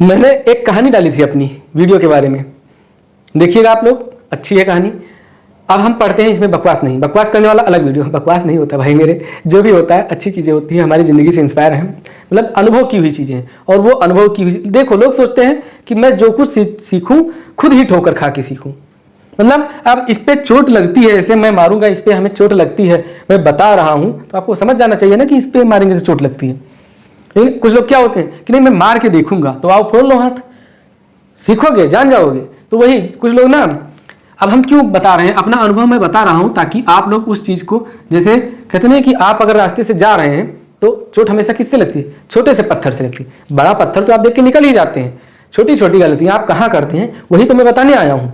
मैंने एक कहानी डाली थी अपनी वीडियो के बारे में, देखिएगा आप लोग, अच्छी है कहानी। अब हम पढ़ते हैं, इसमें बकवास नहीं, बकवास करने वाला अलग वीडियो, बकवास नहीं होता भाई मेरे, जो भी होता है अच्छी चीज़ें होती हैं, हमारी ज़िंदगी से इंस्पायर हैं, मतलब अनुभव की हुई चीज़ें हैं। और वो अनुभव की हुई, देखो लोग सोचते हैं कि मैं जो कुछ सीखूं खुद ही ठोकर खा के सीखूं, मतलब अब इस पर चोट लगती है, ऐसे मैं मारूंगा, इस पर हमें चोट लगती है, मैं बता रहा हूँ तो आपको समझ जाना चाहिए ना कि इस पर मारेंगे तो चोट लगती है। लेकिन कुछ लोग क्या होते हैं कि नहीं मैं मार के देखूंगा, तो आओ फोड़ लो हाथ, सीखोगे जान जाओगे। तो वही कुछ लोग ना, अब हम क्यों बता रहे हैं, अपना अनुभव मैं बता रहा हूं ताकि आप लोग उस चीज़ को, जैसे कहते हैं कि आप अगर रास्ते से जा रहे हैं तो चोट हमेशा किससे लगती है, छोटे से पत्थर से लगती है। बड़ा पत्थर तो आप देख के निकल ही जाते हैं, छोटी छोटी गलतियां आप कहाँ करते हैं वही तो मैं बताने आया हूँ।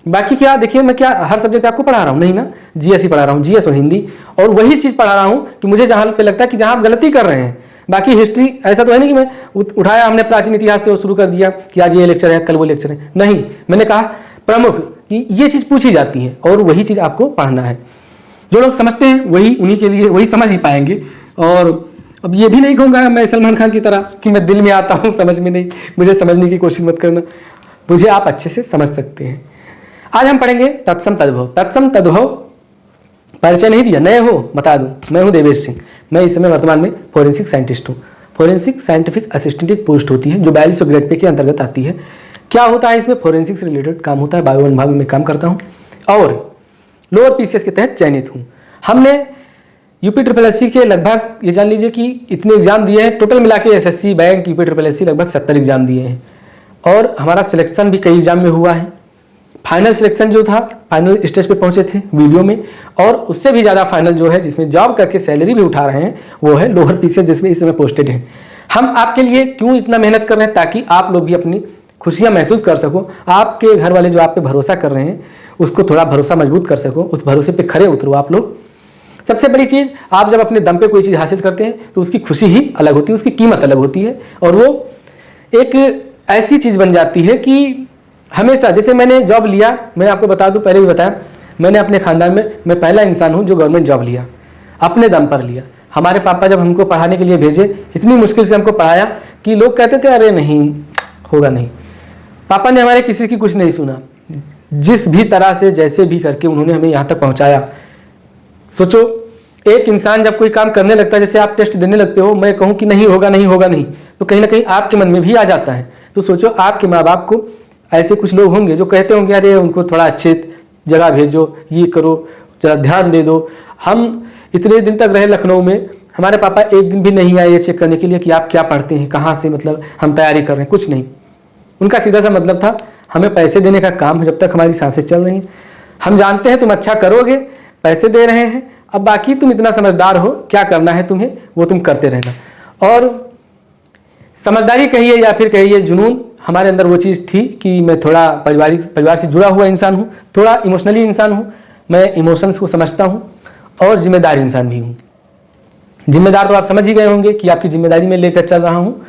बाकी क्या देखिए, मैं क्या हर सब्जेक्ट आपको पढ़ा रहा हूँ, नहीं ना, जीएस ही पढ़ा रहा हूँ, जीएस और हिंदी, और वही चीज़ पढ़ा रहा हूँ कि मुझे जहाँ पे लगता है कि जहाँ आप गलती कर रहे हैं। बाकी हिस्ट्री ऐसा तो है नहीं कि मैं उठाया हमने प्राचीन इतिहास से शुरू कर दिया कि आज ये लेक्चर है कल वो लेक्चर है, नहीं, मैंने कहा प्रमुख कि ये चीज़ पूछी जाती है और वही चीज़ आपको पढ़ना है। जो लोग समझते हैं वही, उन्हीं के लिए वही समझ ही पाएंगे। और अब ये भी नहीं कहूँगा मैं सलमान खान की तरह कि मैं दिल में आता हूँ समझ में नहीं, मुझे समझने की कोशिश मत करना, मुझे आप अच्छे से समझ सकते हैं। आज हम पढ़ेंगे तत्सम तद्भव। तत्सम तद्भव परिचय नहीं दिया, नए हो बता दूं, मैं हूं देवेश सिंह। मैं इस समय वर्तमान में फोरेंसिक साइंटिस्ट हूं। फोरेंसिक साइंटिफिक असिस्टेंट एक पोस्ट होती है जो 4200 ग्रेड पे के अंतर्गत आती है। क्या होता है इसमें, फोरेंसिक से रिलेटेड काम होता है, बायो विभाग में काम करता हूं और लोअर पीसीएस के तहत चयनित हूँ। हमने यूपी के लगभग ये जान लीजिए कि इतने एग्जाम दिए हैं, टोटल मिला के एसएससी बैंक यूपी लगभग 70 एग्जाम दिए हैं और हमारा सिलेक्शन भी कई एग्जाम में हुआ है। फाइनल सिलेक्शन जो था, फाइनल स्टेज पे पहुंचे थे वीडियो में, और उससे भी ज़्यादा फाइनल जो है जिसमें जॉब करके सैलरी भी उठा रहे हैं वो है लोअर पीसीएस, जिसमें इस समय पोस्टेड है। हम आपके लिए क्यों इतना मेहनत कर रहे हैं, ताकि आप लोग भी अपनी खुशियां महसूस कर सको, आपके घर वाले जो आप पे भरोसा कर रहे हैं उसको थोड़ा भरोसा मजबूत कर सको, उस भरोसे पे खरे उतरो आप लोग। सबसे बड़ी चीज़, आप जब अपने दम पे कोई चीज़ हासिल करते हैं तो उसकी खुशी ही अलग होती है, उसकी कीमत अलग होती है, और वो एक ऐसी चीज़ बन जाती है कि हमेशा, जैसे मैंने जॉब लिया, मैं आपको बता दूं, पहले भी बताया, मैंने अपने खानदान में मैं पहला इंसान हूं जो गवर्नमेंट जॉब लिया, अपने दम पर लिया। हमारे पापा जब हमको पढ़ाने के लिए भेजे, इतनी मुश्किल से हमको पढ़ाया कि लोग कहते थे अरे नहीं होगा नहीं। पापा ने हमारे किसी की कुछ नहीं सुना, जिस भी तरह से जैसे भी करके उन्होंने हमें यहाँ तक पहुँचाया। सोचो, एक इंसान जब कोई काम करने लगता है, जैसे आप टेस्ट देने लगते हो, मैं कहूँ कि नहीं होगा नहीं होगा नहीं, तो कहीं ना कहीं आपके मन में भी आ जाता है। तो सोचो, आपके माँ बाप को ऐसे कुछ लोग होंगे जो कहते होंगे अरे उनको थोड़ा अच्छे जगह भेजो, ये करो, जरा ध्यान दे दो। हम इतने दिन तक रहे लखनऊ में, हमारे पापा एक दिन भी नहीं आए ये चेक करने के लिए कि आप क्या पढ़ते हैं, कहाँ से, मतलब हम तैयारी कर रहे हैं, कुछ नहीं। उनका सीधा सा मतलब था हमें पैसे देने का काम है, जब तक हमारी सांसें चल रही हैं। हम जानते हैं तुम अच्छा करोगे, पैसे दे रहे हैं, अब बाकी तुम इतना समझदार हो, क्या करना है तुम्हें वो तुम करते रहना। और समझदारी कहिए या फिर कहिए जुनून, हमारे अंदर वो चीज़ थी कि मैं थोड़ा परिवार से जुड़ा हुआ इंसान हूँ, थोड़ा इमोशनली इंसान हूँ, मैं इमोशंस को समझता हूँ और जिम्मेदार इंसान भी हूँ। जिम्मेदार तो आप समझ ही गए होंगे कि आपकी जिम्मेदारी में लेकर चल रहा हूँ।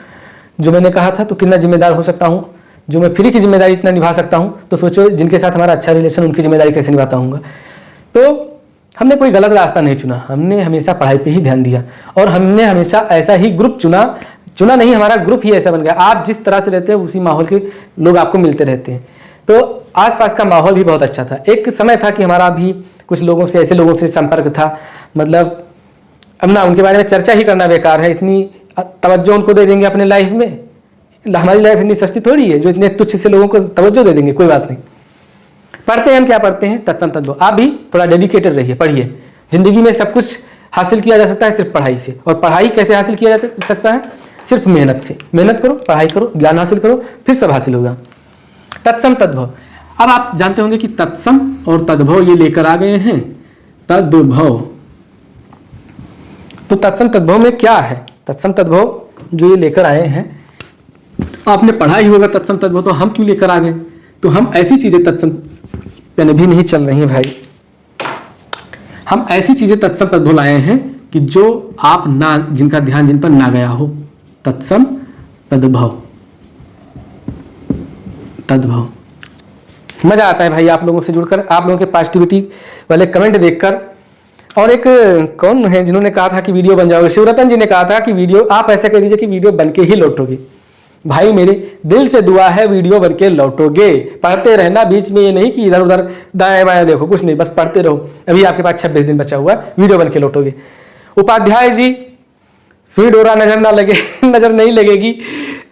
जो मैंने कहा था तो कितना जिम्मेदार हो सकता हूँ, जो मैं फ्री की जिम्मेदारी इतना निभा सकता हूँ, तो सोचो जिनके साथ हमारा अच्छा रिलेशन, उनकी जिम्मेदारी कैसे निभाता हूँगा। तो हमने कोई गलत रास्ता नहीं चुना, हमने हमेशा पढ़ाई पे ही ध्यान दिया और हमने हमेशा ऐसा ही ग्रुप चुना नहीं, हमारा ग्रुप ही ऐसा बन गया। आप जिस तरह से रहते हैं उसी माहौल के लोग आपको मिलते रहते हैं, तो आसपास का माहौल भी बहुत अच्छा था। एक समय था कि हमारा भी कुछ लोगों से, ऐसे लोगों से संपर्क था, मतलब अब ना उनके बारे में चर्चा ही करना बेकार है, इतनी तवज्जो उनको दे देंगे अपने लाइफ में, हमारी लाइफ इतनी सस्ती थोड़ी है जो इतने तुच्छ से लोगों को तवज्जो दे देंगे, कोई बात नहीं। पढ़ते हैं हम, क्या पढ़ते हैं, तत्सम तद्भव। आप भी थोड़ा डेडिकेटेड रहिए, पढ़िए। जिंदगी में सब कुछ हासिल किया जा सकता है सिर्फ पढ़ाई से, और पढ़ाई कैसे हासिल किया जा सकता है, सिर्फ मेहनत से। मेहनत करो, पढ़ाई करो, ज्ञान हासिल करो, फिर सब हासिल होगा। तत्सम तद्भव। अब आप जानते होंगे कि तत्सम और तद्भव ये लेकर आ गए हैं तद्भव। तो तत्सम तद्भव में क्या है, तत्सम तद्भव जो ये लेकर आए हैं, आपने पढ़ा ही होगा तत्सम तद्भव, तो हम क्यों लेकर आ गए। तो हम ऐसी चीजें तत्सम पेन भी नहीं चल रही है भाई, हम ऐसी चीजें तत्सम तद्भव लाए हैं कि जो आप ना, जिनका ध्यान जिन पर ना गया हो। तत्सम तद्भव, तद्भव। मजा आता है भाई आप लोगों से जुड़कर, आप लोगों के पॉजिटिविटी वाले कमेंट देखकर। और एक कौन है जिन्होंने कहा था कि वीडियो बन जाओगे, शिवरतन जी ने कहा था कि वीडियो आप ऐसा कह दीजिए कि वीडियो बन के ही लौटोगे। भाई मेरे दिल से दुआ है वीडियो बन के लौटोगे। पढ़ते रहना, बीच में ये नहीं कि इधर उधर दाएं बाएं देखो, कुछ नहीं, बस पढ़ते रहो। अभी आपके पास 26 दिन बचा हुआ है, वीडियो बन के लौटोगे। उपाध्याय जी सुई डोरा नजर ना लगे नजर नहीं लगेगी।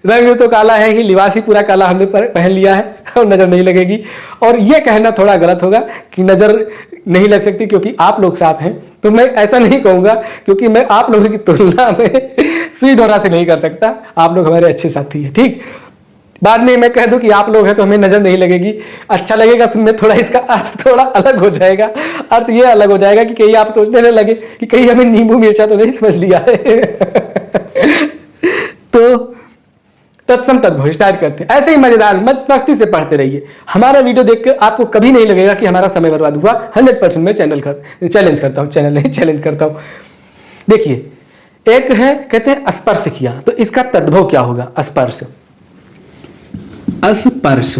रंग तो काला है ही, लिबास ही पूरा काला हमने पहन लिया है और नजर नहीं लगेगी। और ये कहना थोड़ा गलत होगा कि नजर नहीं लग सकती क्योंकि आप लोग साथ हैं, तो मैं ऐसा नहीं कहूँगा क्योंकि मैं आप लोगों की तुलना में सुई डोरा से नहीं कर सकता। आप लोग हमारे अच्छे साथी हैं, ठीक। बाद में मैं कह दूं कि आप लोग हैं तो हमें नजर नहीं लगेगी, अच्छा लगेगा सुनने, थोड़ा इसका अर्थ थोड़ा अलग हो जाएगा। अर्थ ये अलग हो जाएगा कि कहीं आप सोचने न लगे कि कहीं हमें नींबू मिर्चा तो नहीं समझ लिया है तो तत्सम तद्भव स्टार्ट करते हैं। ऐसे ही मजेदार मस्ती से पढ़ते रहिए। हमारा वीडियो देखकर आपको कभी नहीं लगेगा कि हमारा समय बर्बाद हुआ। 100% मैं चैलेंज करता हूँ, चैलेंज करता हूँ। देखिए, एक है कहते हैं स्पर्श किया, तो इसका तद्भव क्या होगा? स्पर्श। स्पर्श,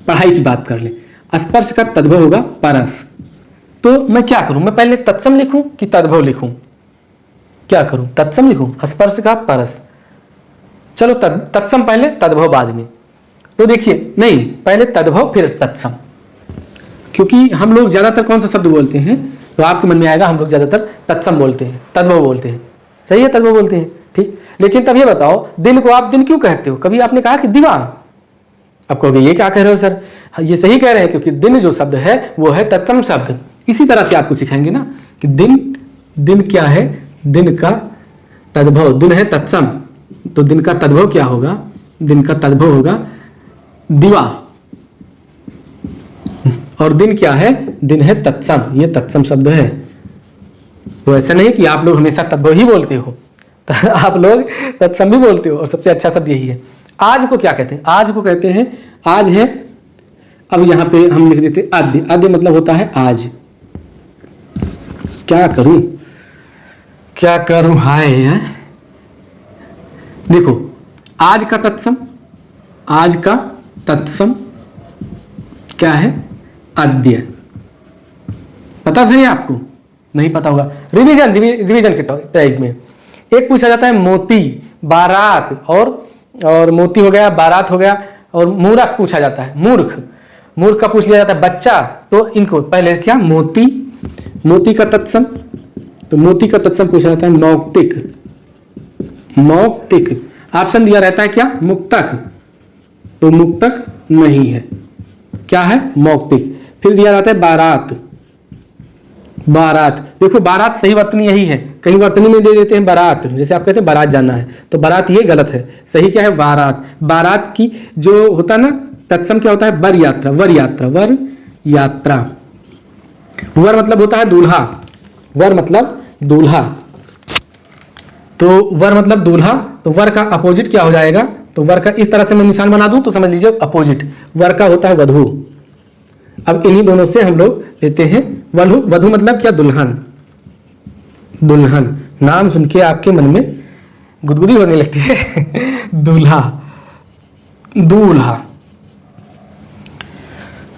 पढ़ाई की बात कर ले, स्पर्श का तद्भव होगा परस। तो मैं क्या करूं? मैं पहले तत्सम लिखूं कि तद्भव लिखूं? क्या करूं? तत्सम लिखूं, स्पर्श का परस। चलो तत्सम पहले, तद्भव बाद में। तो देखिए, नहीं, पहले तद्भव फिर तत्सम, क्योंकि हम लोग ज्यादातर कौन सा शब्द बोलते हैं? तो आपके मन में आएगा हम लोग ज्यादातर तत्सम बोलते हैं, तद्भव बोलते हैं। सही है, तद्भव बोलते हैं, ठीक। लेकिन तब ये बताओ, दिन को आप दिन क्यों कहते हो? कभी आपने कहा कि दिवा? अब कहोगे ये क्या कह रहे हो सर? ये सही कह रहे हैं, क्योंकि दिन जो शब्द है वो है तत्सम शब्द। इसी तरह से आपको सिखाएंगे ना कि दिन क्या है? दिन का तद्भव, दिन है तत्सम, तो दिन का तद्भव क्या होगा? दिन का तद्भव होगा दिवा। और दिन क्या है? दिन है तत्सम, ये तत्सम शब्द है। तो ऐसा नहीं कि आप लोग हमेशा तद्भव ही बोलते हो, आप लोग तत्सम भी बोलते हो, और सबसे अच्छा शब्द यही है। आज को क्या कहते हैं? आज को कहते हैं, आज है, अब यहां पे हम लिख देते आद्य। आद्य मतलब होता है आज। क्या करूं हाय है? देखो, आज का तत्सम, आज का तत्सम क्या है? आद्य। पता था ये आपको? नहीं पता होगा, रिवीजन के टाइप में एक पूछा जाता है मोती, बारात, और मोती हो गया, बारात हो गया, और मूर्ख पूछा जाता है। मूर्ख का पूछ लिया जाता है बच्चा। तो इनको पहले क्या? मोती का तत्सम, तो मोती का तत्सम पूछा जाता है मौक्तिक। ऑप्शन दिया रहता है क्या? मुक्तक, तो मुक्तक नहीं है, क्या है? मौक्तिक। फिर दिया जाता है बारात। देखो, बारात सही वर्तनी यही है, कहीं वर्तनी में दे देते हैं बारात, जैसे आप कहते हैं बारात जाना है, तो बारात ये गलत है। सही क्या है? बारात। बारात की जो होता है ना तत्सम क्या होता है? वर यात्रा। वर मतलब होता है दूल्हा, वर मतलब दूल्हा, तो वर मतलब दूल्हा, तो वर का अपोजिट क्या हो जाएगा? तो वर का इस तरह से मैं निशान बना दूं तो समझ लीजिए अपोजिट। वर का होता है वधू। अब इन्हीं दोनों से हम लोग लेते हैं वधू मतलब क्या? दुल्हन। नाम सुन के आपके मन में गुदगुदी होने लगती है दूल्हा।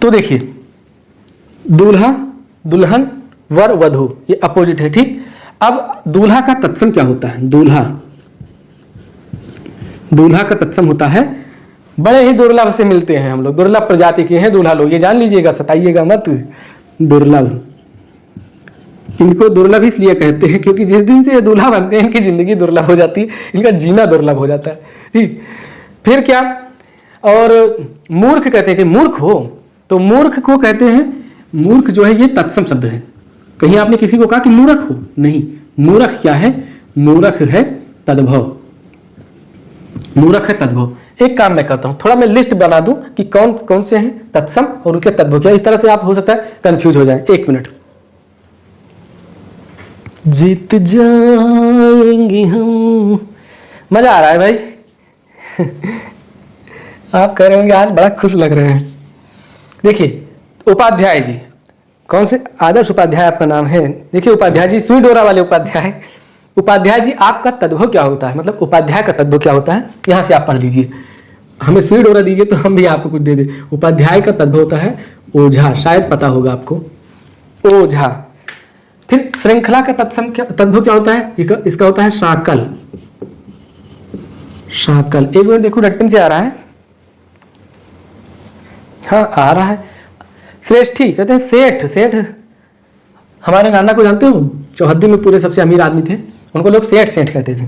तो देखिए, दूल्हा, दुल्हन, वर, वधू, ये अपोजिट है, ठीक। अब दूल्हा का तत्सम क्या होता है? दूल्हा का तत्सम होता है, बड़े ही दुर्लभ से मिलते हैं हम लोग, दुर्लभ प्रजाति के हैं दूल्हा लोग, ये जान लीजिएगा, सताइएगा मत। दुर्लभ, इनको दुर्लभ इसलिए कहते हैं क्योंकि जिस दिन से ये दूल्हा बनते हैं इनकी जिंदगी दुर्लभ हो जाती है, इनका जीना दुर्लभ हो जाता है, ठीक। फिर क्या? और मूर्ख कहते हैं कि मूर्ख हो, तो मूर्ख को कहते हैं, मूर्ख जो है ये तत्सम शब्द है। कहीं आपने किसी को कहा कि मूर्ख हो? नहीं, मूर्ख क्या है? मूर्ख है तद्भव। मूर्ख है तद्भव। एक काम मैं करता हूं, थोड़ा मैं लिस्ट बना दूं कि कौन कौन से हैं तत्सम और उनके तद्भव क्या, इस तरह से आप हो सकता है कंफ्यूज हो जाए। 1 मिनट। जीत जाएंगे हम। मजा आ रहा है भाई आप कह रहे होंगे आज बड़ा खुश लग रहे हैं। देखिए, उपाध्याय जी, कौन से आदर्श उपाध्याय आपका नाम है? देखिए उपाध्याय जी, सुई डोरा वाले उपाध्याय। उपाध्याय जी, आपका तद्भव क्या होता है? मतलब उपाध्याय का तद्भव क्या होता है? यहां से आप पढ़ लीजिए, हमें सुई डोरा दीजिए तो हम भी आपको कुछ दे दें। उपाध्याय का तद्भव होता है ओझा, शायद पता होगा आपको, ओझा। फिर श्रृंखला का तत्सम क्या, तद्भव क्या होता है? इसका होता है शाकल। शाकल, एक मिनट देखो रट्टन से आ रहा है, हाँ आ रहा है। श्रेष्ठी कहते हैं सेठ, सेठ हमारे नाना को जानते हो, चौहद्दी में पूरे सबसे अमीर आदमी थे, उनको लोग सेठ सेठ कहते थे।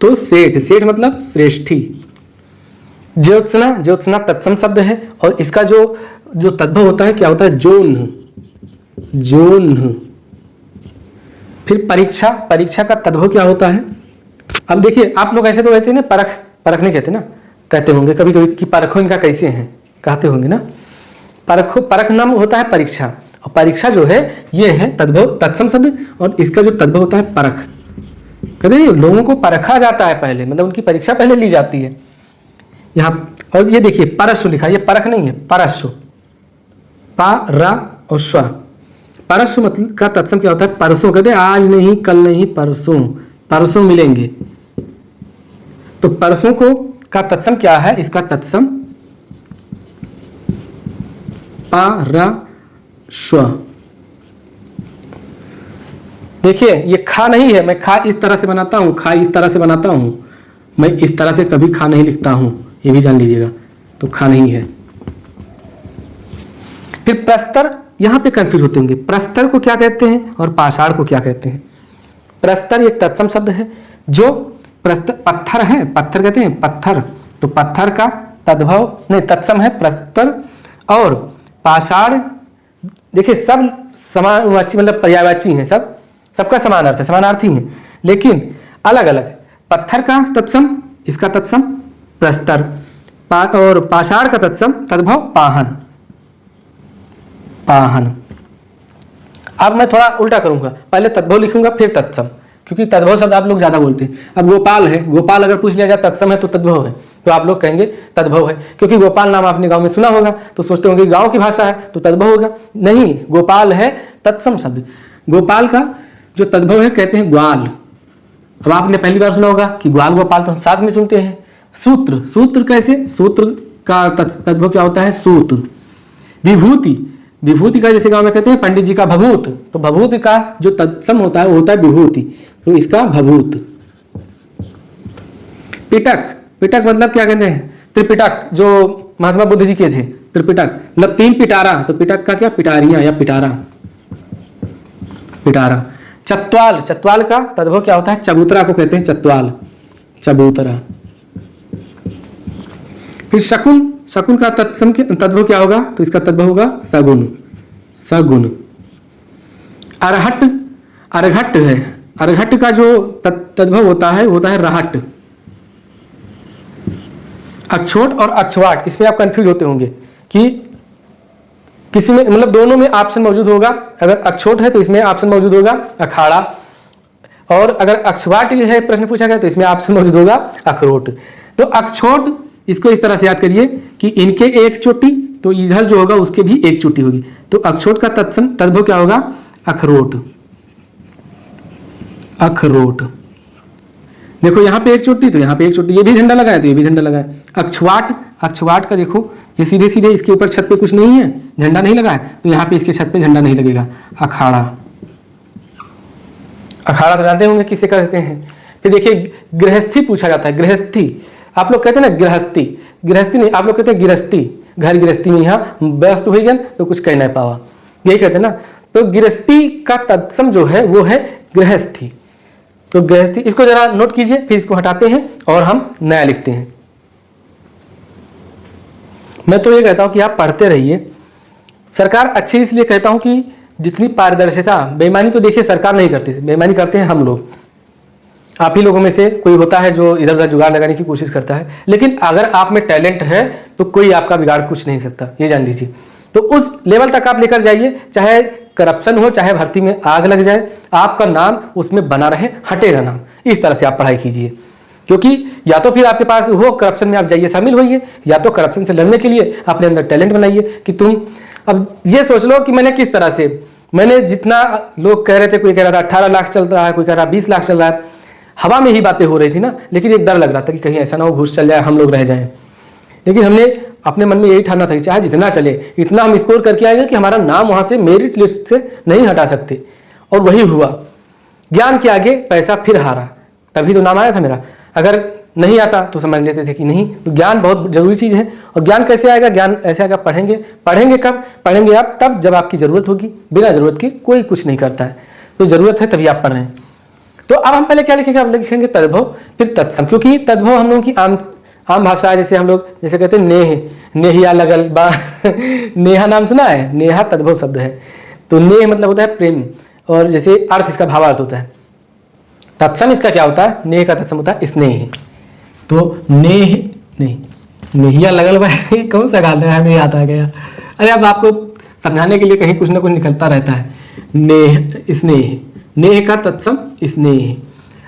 तो सेठ, सेठ मतलब श्रेष्ठी। ज्योत्सना, ज्योत्सना तत्सम शब्द है और इसका जो तद्भव होता है क्या होता है, जोन, जोन। फिर परीक्षा, परीक्षा का तद्भव क्या होता है। अब देखिए आप लोग ऐसे तो कहते हैं ना, परख, परख नहीं कहते ना, कहते होंगे कभी कभी कि परखो इनका कैसे हैं, कहते होंगे ना। परखो, परख नाम होता है परीक्षा, और परीक्षा जो है ये है तद्भव तत्सम शब्द, और इसका जो तद्भव होता है परख। कहते हैं लोगों को परखा जाता है पहले, मतलब उनकी परीक्षा पहले ली जाती है यहाँ। और ये देखिए परस्व लिखा है, ये परख नहीं है, परस्व, पा रा और स्व। परस्व मतलब का तत्सम क्या होता है, परसों। कहते हैं आज नहीं, कल नहीं, परसों, परसों मिलेंगे। तो परसों को का तत्सम क्या है, इसका तत्सम पा रा स्व। देखिए ये खा नहीं है, मैं खा इस तरह से बनाता हूं, खा इस तरह से बनाता हूं, मैं इस तरह से कभी खा नहीं लिखता हूं, ये भी जान लीजिएगा। तो खा नहीं है। फिर प्रस्तर, यहां पे कंफ्यूज होते होंगे, प्रस्तर को क्या कहते हैं और पाषाण को क्या कहते हैं। प्रस्तर एक तत्सम शब्द है, जो प्रस्तर पत्थर है, पत्थर कहते हैं पत्थर, तो पत्थर का तद्भव नहीं तत्सम है प्रस्तर। और पाषाण देखिए सब समानवाची मतलब पर्यायवाची हैं, सब सबका समान अर्थ है, समानार्थी हैं, लेकिन अलग अलग। पत्थर का तत्सम, इसका तत्सम प्रस्तर, और पाषाण का तत्सम तद्भव पाहन, पाहन। अब मैं थोड़ा उल्टा करूंगा, पहले तद्भव लिखूंगा फिर तत्सम, क्योंकि तद्भव शब्द आप लोग ज्यादा बोलते हैं। अब गोपाल है, गोपाल अगर पूछ लिया जाए तत्सम है तो तद्भव है, तो आप लोग कहेंगे तद्भव है, क्योंकि गोपाल नाम आपने गांव में सुना होगा, तो सोचते होंगे गांव की भाषा है तो तद्भव होगा। नहीं, गोपाल है तत्सम शब्द। गोपाल का जो तद्भव है कहते हैं ग्वाल। अब आपने पहली बार सुना होगा कि ग्वाल गोपाल, तो हम साथ में सुनते हैं। सूत्र, सूत्र कैसे, सूत्र का तद्भव क्या होता है, सूत्र। विभूति, विभूति का जैसे गांव में कहते हैं पंडित जी का भभूत, तो भभूत का जो तत्सम होता है वो होता है विभूति, तो इसका भभूत। पिटक, पिटक मतलब क्या कहते हैं, त्रिपिटक जो महात्मा बुद्ध जी के थे, त्रिपिटक मतलब तीन पिटारा, तो पिटक का क्या, पिटारियां या पिटारा, पिटारा। चत्वाल, चत्वाल का तद्भव क्या होता है, चबूतरा को कहते हैं चत्वाल, चबूतरा। फिर शकुन, शकुन का तत्सम तद्भव क्या होगा, तो इसका तद्भव होगा सगुन, सगुन। अरहट, अरघट है, अरघट का जो तद्भव होता है वो होता है रहट। अक्षोट और अक्षवाट, इसमें आप कंफ्यूज होते होंगे कि किसी में मतलब दोनों में ऑप्शन मौजूद होगा। अगर अक्षोट है तो इसमें ऑप्शन मौजूद होगा अखाड़ा, और अगर अक्षवाट है प्रश्न पूछा गया तो इसमें ऑप्शन मौजूद होगा अखरोट। तो अक्षोट इसको इस तरह से याद करिए कि इनके एक चोटी, तो इधर जो होगा उसके भी एक चोटी होगी, तो अक्षोट का तद्भव क्या होगा, अखरोट, अखरोट। देखो यहाँ पे एक चोटी तो यहाँ पे एक चोटी, ये भी झंडा लगाया तो ये भी झंडा लगाया। अक्षवाट, अक्षवाट का देखो ये सीधे सीधे इसके ऊपर छत पे कुछ नहीं है, झंडा नहीं लगा है, तो यहाँ पे इसके छत पे झंडा नहीं लगेगा। अखाड़ा, अखाड़ा तो जानते होंगे किसे कहते हैं। फिर देखिए गृहस्थी पूछा जाता है, गृहस्थी आप लोग कहते हैं ना गृहस्थी, गृहस्थी नहीं आप लोग कहते हैं गिरस्ती, घर गृहस्थी में यहाँ व्यस्त हुई गन तो कुछ कह नहीं पावा, यही कहते हैं ना। तो गृहस्थी का तत्सम जो है वो है गृहस्थी, तो गृहस्थी इसको जरा नोट कीजिए, फिर इसको हटाते हैं और हम नया लिखते हैं। मैं तो ये कहता हूं कि आप पढ़ते रहिए। सरकार अच्छी इसलिए कहता हूं कि जितनी पारदर्शिता, बेईमानी तो देखिए सरकार नहीं करती, बेईमानी करते हैं हम लोग। आप ही लोगों में से कोई होता है जो इधर उधर जुगाड़ लगाने की कोशिश करता है, लेकिन अगर आप में टैलेंट है तो कोई आपका बिगाड़ कुछ नहीं सकता, ये जान लीजिए। तो उस लेवल तक आप लेकर जाइए, चाहे करप्शन हो, चाहे भर्ती में आग लग जाए, आपका नाम उसमें बना रहे, हटेगा नाम। इस तरह से आप पढ़ाई कीजिए, क्योंकि या तो फिर आपके पास हो करप्शन में आप जाइए शामिल होइए, या तो करप्शन से लड़ने के लिए अपने अंदर टैलेंट बनाइए कि तुम अब ये सोच लो कि मैंने किस तरह से, मैंने जितना लोग कह रहे थे, कोई कह रहा था 18 लाख चल रहा है, कोई कह रहा 20 लाख चल रहा है, हवा में ही बातें हो रही थी ना, लेकिन एक डर लग रहा था कि कहीं ऐसा ना हो घूस चल जाए, हम लोग रह जाएं। लेकिन हमने अपने मन में यही ठाना था कि चाहे जितना चले इतना हम स्कोर करके आएंगे कि हमारा नाम वहां से मेरिट लिस्ट से नहीं हटा सकते, और वही हुआ। ज्ञान के आगे पैसा फिर हारा, तभी तो नाम आया था मेरा। अगर नहीं आता तो समझ लेते थे कि नहीं। तो ज्ञान बहुत जरूरी चीज़ है। और ज्ञान कैसे आएगा? ज्ञान ऐसे आएगा, पढ़ेंगे। पढ़ेंगे कब? पढ़ेंगे आप तब जब आपकी ज़रूरत होगी। बिना ज़रूरत के कोई कुछ नहीं करता है, तो ज़रूरत है तभी आप पढ़ रहे हैं। तो अब हम पहले क्या लिखेंगे? अब लिखेंगे तद्भव, फिर तत्सम, क्योंकि तद्भव हम लोगों की आम भाषा है। जैसे हम लोग जैसे कहते हैं नेह, नेहिया लगल बा नेहा नाम सुना है? नेहा तद्भव शब्द है। तो नेह मतलब होता है प्रेम, और जैसे अर्थ इसका भावार्थ होता है। तत्सम इसका क्या होता है? नेह का तत्सम होता है स्नेह। तो नेह नहीं, नेहिया लगल बा कौन सा गाना है, नहीं आता गया। अरे अब आपको समझाने के लिए कहीं कुछ ना कुछ निकलता रहता है। नेह, स्नेह, नेह का तत्सम स्नेह।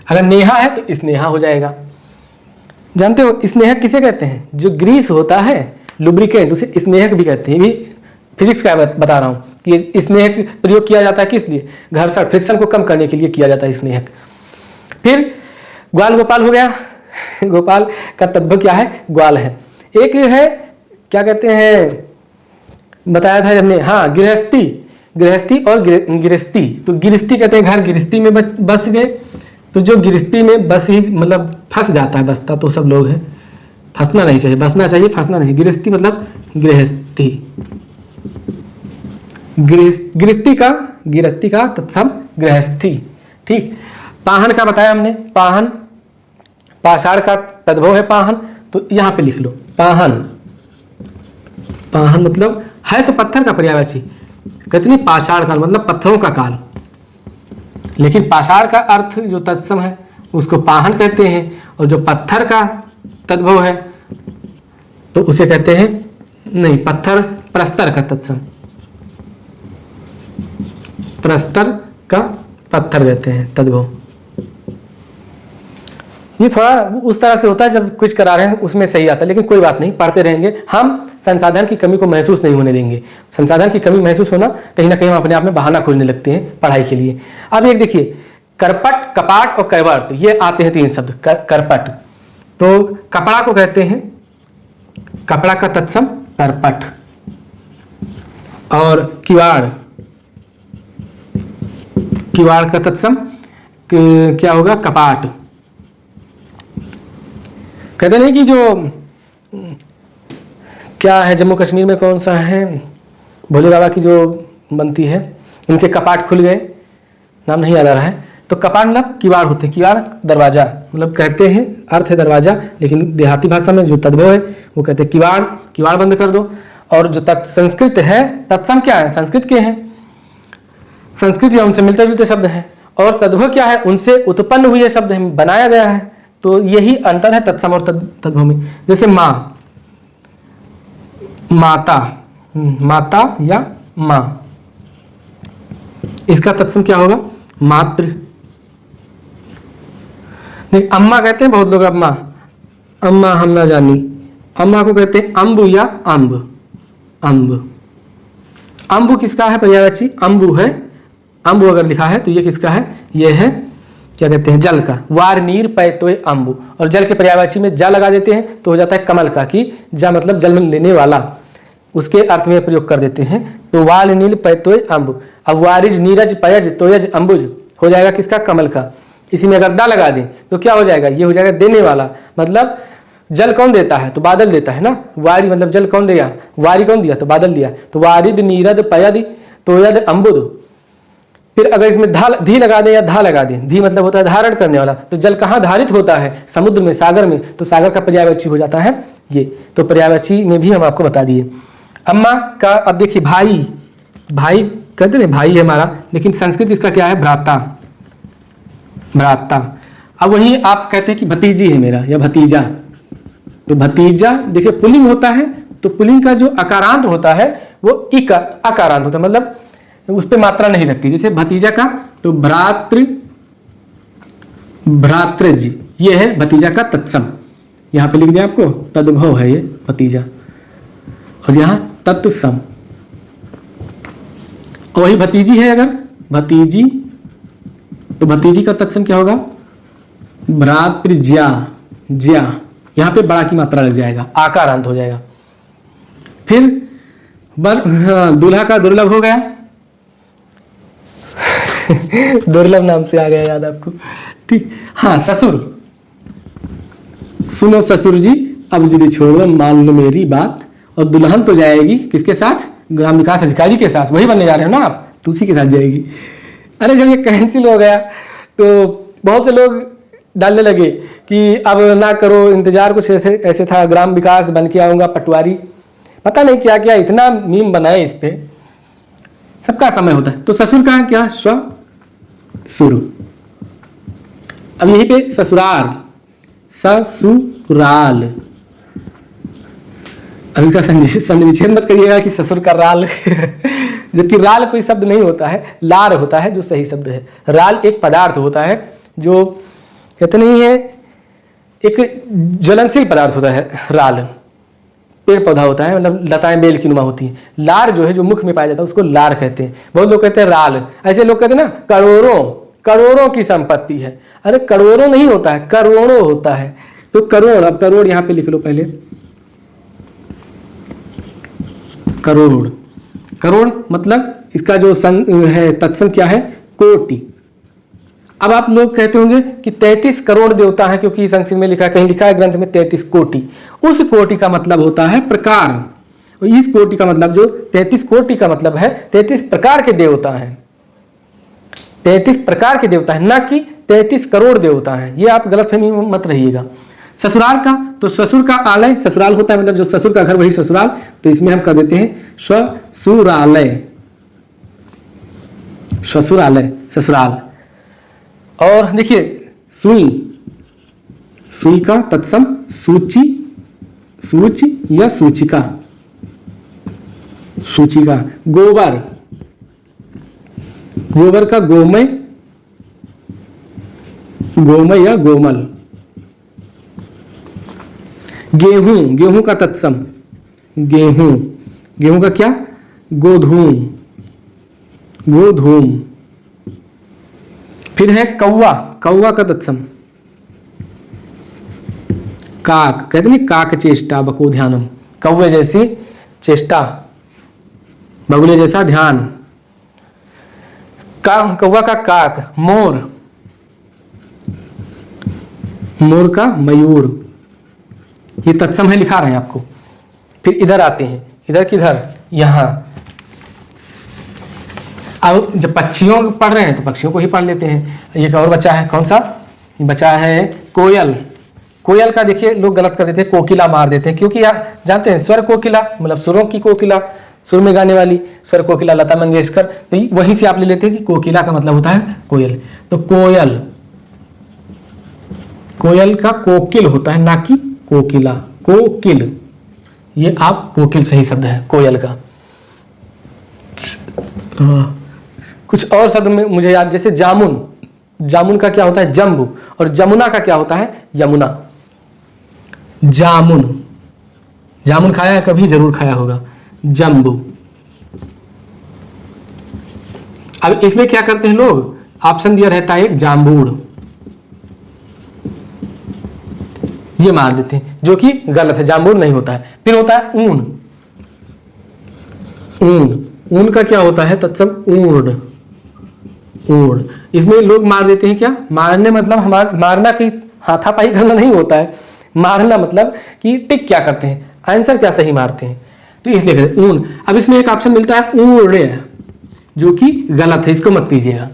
अगर नेहा है तो स्नेहा हो जाएगा। जानते हो स्नेहक किसे कहते हैं? जो ग्रीस होता है, लुब्रिकेंट, उसे स्नेहक भी कहते हैं। ये भी फिजिक्स का बता रहा हूँ कि स्नेहक प्रयोग किया जाता है किस लिए? घर्षण, फ्रिक्शन को कम करने के लिए किया जाता है स्नेहक। फिर ग्वाल गोपाल हो गया। गोपाल का तद्भव क्या है? ग्वाल है। एक है क्या कहते हैं, बताया था हमने, हाँ, गृहस्थी, गृहस्थी और गृहस्थी। तो गृहस्थी कहते हैं घर, गृहस्थी में बस गए। तो जो गृहस्थी में बस ही मतलब फंस जाता है, बसता तो सब लोग हैं, फंसना नहीं चाहिए, बसना चाहिए, फंसना नहीं। गृहस्थी मतलब गृहस्थी, गृहस्थी का तत्सम गृहस्थी। ठीक। पाहन का बताया हमने, पाहन, पाषाण का तद्भव है पाहन। तो यहाँ पे लिख लो पाहन। पाहन मतलब है तो पत्थर का पर्यायवाची, कहते नहीं पाषाण काल मतलब पत्थरों का काल, लेकिन पाषाण का अर्थ जो तत्सम है उसको पाहन कहते हैं, और जो पत्थर का तद्भव है तो उसे कहते हैं, नहीं, पत्थर प्रस्तर का तत्सम, प्रस्तर का पत्थर कहते हैं तद्भव। ये थोड़ा उस तरह से होता है जब कुछ करा रहे हैं उसमें सही आता है, लेकिन कोई बात नहीं, पढ़ते रहेंगे। हम संसाधन की कमी को महसूस नहीं होने देंगे। संसाधन की कमी महसूस होना कहीं ना कहीं हम अपने आप में बहाना खोजने लगते हैं पढ़ाई के लिए। अब एक देखिए, करपट, कपाट और कैवर्त, ये आते हैं तीन शब्द। करपट तो कपड़ा को कहते हैं, कपड़ा का तत्सम करपट, और किवाड़, किवाड़ का तत्सम क्या होगा? कपाट। कहते नहीं कि जो क्या है जम्मू कश्मीर में कौन सा है, भोले बाबा की जो बनती है, उनके कपाट खुल गए, नाम नहीं याद आ रहा है। तो कपाट मतलब किवाड़ होते हैं, किवाड़ दरवाजा मतलब कहते हैं, अर्थ है दरवाजा, लेकिन देहाती भाषा में जो तद्भव है वो कहते हैं किवाड़, किवाड़ बंद कर दो। और जो संस्कृत है, तत्सम क्या है? संस्कृत के हैं, संस्कृत या उनसे मिलते जुलते शब्द हैं। और तद्भव क्या है? उनसे उत्पन्न हुए शब्द है, बनाया गया है। तो यही अंतर है तत्सम और तद्भव में। जैसे माँ, माता, माता या माँ, इसका तत्सम क्या होगा? मातृ। देख, अम्मा कहते हैं बहुत लोग, अम्मा, अम्मा हम ना जानी, अम्मा को कहते हैं अम्बु या अम्ब, अम्ब। अम्बु किसका है पर्यायवाची? अम्बु है। अम्बु अगर लिखा है तो ये किसका है? ये है क्या कहते हैं? जल का। वार नीर पै तोय अम्बु, और जल के पर्यायवाची में जा लगा देते हैं तो हो जाता है कमल का, कि जा मतलब जल में लेने वाला, उसके अर्थ में प्रयोग कर देते हैं। तो वाल नील पै तोय अम्बु। अब वारिज नीरज पयज तोयज अम्बुज हो जाएगा किसका? कमल का। इसी में अगर दा लगा दें तो क्या हो जाएगा? ये हो जाएगा देने वाला, मतलब जल कौन देता है? तो बादल देता है ना। वारी मतलब जल कौन दिया? वारी कौन दिया? तो बादल दिया। तो वारिद नीरद पयद तोयद अम्बुद। फिर अगर इसमें धी लगा दें या धा लगा दें, धी मतलब होता है धारण करने वाला। तो जल कहाँ धारित होता है? समुद्र में, सागर में। तो सागर का पर्यायवाची हो जाता है ये। तो पर्यायवाची में भी हम आपको बता दिए। अम्मा का अब देखिए भाई, भाई कहते हैं भाई है हमारा, लेकिन संस्कृत इसका क्या है? भ्राता, भ्राता। अब वही आप कहते हैं कि भतीजी है मेरा या भतीजा। तो भतीजा देखिए पुल्लिंग होता है, तो पुल्लिंग का जो अकारांत होता है वो इक अकारांत होता है, मतलब उस पर मात्रा नहीं लगती। जैसे भतीजा का तो भ्रातृ, भ्रातृज, ये है भतीजा का तत्सम। यहाँ पे लिख दिया आपको, तद्भव है ये भतीजा, और यहाँ तत्सम। और वही भतीजी है, अगर भतीजी तो भतीजी का तत्सम क्या होगा? भ्रातृज्या, ज्या, यहाँ पे बड़ा की मात्रा लग जाएगा, आकारांत हो जाएगा। फिर दूल्हा का दुर्लभ हो गया दुर्लभ नाम से आ गया याद आपको, ठीक। हाँ, ससुर, सुनो ससुर जी अब जिद छोड़ो मान लो मेरी बात, और दुल्हन तो जाएगी किसके साथ, ग्राम विकास अधिकारी के साथ, वही बनने जा रहे हो ना आप, तुलसी के साथ जाएगी। अरे जब ये कैंसिल हो गया तो बहुत से लोग डालने लगे कि अब ना करो इंतजार, कुछ ऐसे ऐसे था, ग्राम विकास बन के आऊँगा पटवारी, पता नहीं क्या क्या, इतना मीम बनाए इस पे। सबका समय होता है। तो ससुर का क्या, ससुर। अब यहीं पे ससुराल, ससुराल। अब इसका संविच्छेद मत करिएगा कि ससुर का राल जबकि राल कोई शब्द नहीं होता है, लार होता है जो सही शब्द है। राल एक पदार्थ होता है जो कहते नहीं है, एक ज्वलनशील पदार्थ होता है राल, पेड़ पौधा होता है, मतलब लताएं बेल की नुमा होती हैं। लार जो है जो मुख में पाया जाता है उसको लार कहते हैं। बहुत लोग कहते हैं राल, ऐसे लोग कहते हैं ना करोड़ों, करोड़ों की संपत्ति है। अरे करोड़ों नहीं होता है, करोड़ों होता है। तो करोड़, अब करोड़ यहां पे लिख लो पहले, करोड़। करोड़ मतलब इसका जो है तत्सम क्या है, कोटि। अब आप लोग कहते होंगे कि 33 करोड़ देवता हैं, क्योंकि संस्कृत में लिखा, कहीं लिखा है ग्रंथ में 33 कोटि। उस कोटि का मतलब होता है प्रकार, और इस कोटि का मतलब जो 33 कोटि का मतलब है 33 प्रकार के देवता हैं। 33 प्रकार के देवता हैं, ना कि 33 करोड़ देवता हैं। ये आप गलतफहमी में मत रहिएगा। ससुराल का, तो ससुर का आलय ससुराल होता है, मतलब जो ससुर का घर वही ससुराल, तो इसमें हम कर देते हैं ससुरालय, ससुरालय, ससुराल। और देखिए सुई, सुई का तत्सम सूची, सूच या सूचिका, सूचिका। गोबर, गोबर का गोमय, गोमय या गोमल। गेहूं, गेहूं का तत्सम गेहूं, गेहूं का क्या, गोधूम, गोधूम। फिर है कौवा, कौवा का तत्सम काक, कहते नहीं काक चेष्टा बको ध्यानम, कौवे जैसी चेष्टा बगुले जैसा ध्यान। कौवा का काक। मोर, मोर का मयूर। ये तत्सम है, लिखा रहे हैं आपको। फिर इधर आते हैं, इधर किधर, यहां। अब जब पक्षियों पढ़ रहे हैं तो पक्षियों को ही पढ़ लेते हैं। एक और बचा है, कौन सा बचा है, कोयल। कोयल का देखिए लोग गलत कर देते हैं, कोकिला मार देते हैं, क्योंकि यार जानते हैं स्वर कोकिला मतलब सुरों की कोकिला, सुर में गाने वाली स्वर कोकिला लता मंगेशकर, तो वहीं से आप ले लेते हैं कि कोकिला का मतलब होता है कोयल। तो कोयल, कोयल का कोकिल होता है, ना कि कोकिला, कोकिल। ये आप कोकिल सही शब्द है कोयल का। कुछ और शब्द में मुझे याद, जैसे जामुन, जामुन का क्या होता है, जम्बू, और जमुना का क्या होता है, यमुना। जामुन, जामुन खाया है कभी, जरूर खाया होगा, जम्बू। अब इसमें क्या करते हैं लोग, ऑप्शन दिया रहता है एक जाम्बूड़, ये मार देते हैं, जो कि गलत है, जाम्बूड़ नहीं होता है। फिर होता है ऊन, ऊन, ऊन का क्या होता है तत्सम ऊर्ण, ऊर्ण। इसमें लोग मार देते हैं क्या, मारने मतलब हमारा मारना की हाथापाई करना नहीं होता है, मारना मतलब कि टिक क्या करते हैं, आंसर क्या सही मारते हैं, तो इसलिए कहते हैं ऊन। अब इसमें एक ऑप्शन मिलता है ऊर्ण्य, जो कि गलत है, इसको मत कीजिएगा।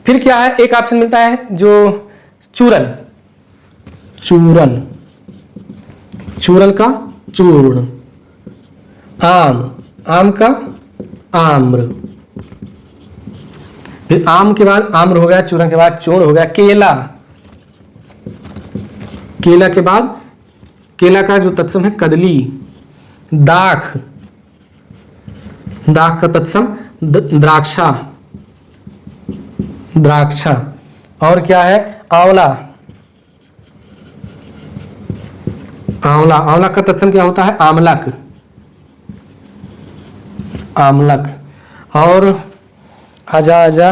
फिर क्या है, एक ऑप्शन मिलता है जो चूरन, चूरन, चूरन का चूर्ण। आम, आम का आम्र। फिर आम के बाद आम्र हो गया, चूरन के बाद चूर्ण हो गया। केला, केला के बाद केला का जो तत्सम है कदली। दाख, दाख का तत्सम द्राक्षा, द्राक्षा। और क्या है, आंवला, आंवला, आंवला का तत्सम क्या होता है, आमलक, आमलक। और आजा आजा,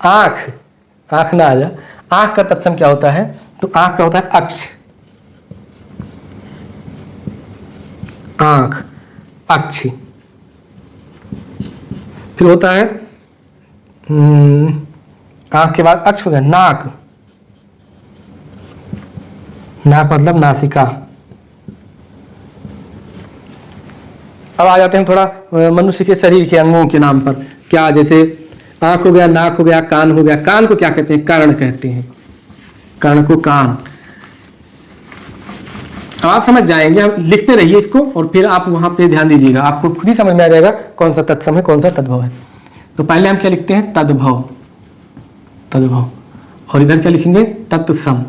आंख, आंख ना आजा, आंख का तत्सम क्या होता है, तो आंख का होता है अक्ष, आंख, अक्ष। फिर होता है आंख के बाद अक्ष हो गया, नाक, नाक मतलब नासिका। अब आ जाते हैं थोड़ा मनुष्य के शरीर के अंगों के नाम पर। क्या, जैसे आंख हो गया, नाक हो गया, कान हो गया। कान को क्या कहते हैं? कर्ण कहते हैं। कर्ण को कान। अब आप समझ जाएंगे, आप लिखते रहिए इसको और फिर आप वहां पे ध्यान दीजिएगा, आपको खुद ही समझ में आ जाएगा कौन सा तत्सम है, कौन सा तद्भव है। तो पहले हम क्या लिखते हैं? तद्भव। तद्भव। और इधर क्या लिखेंगे? तत्सम।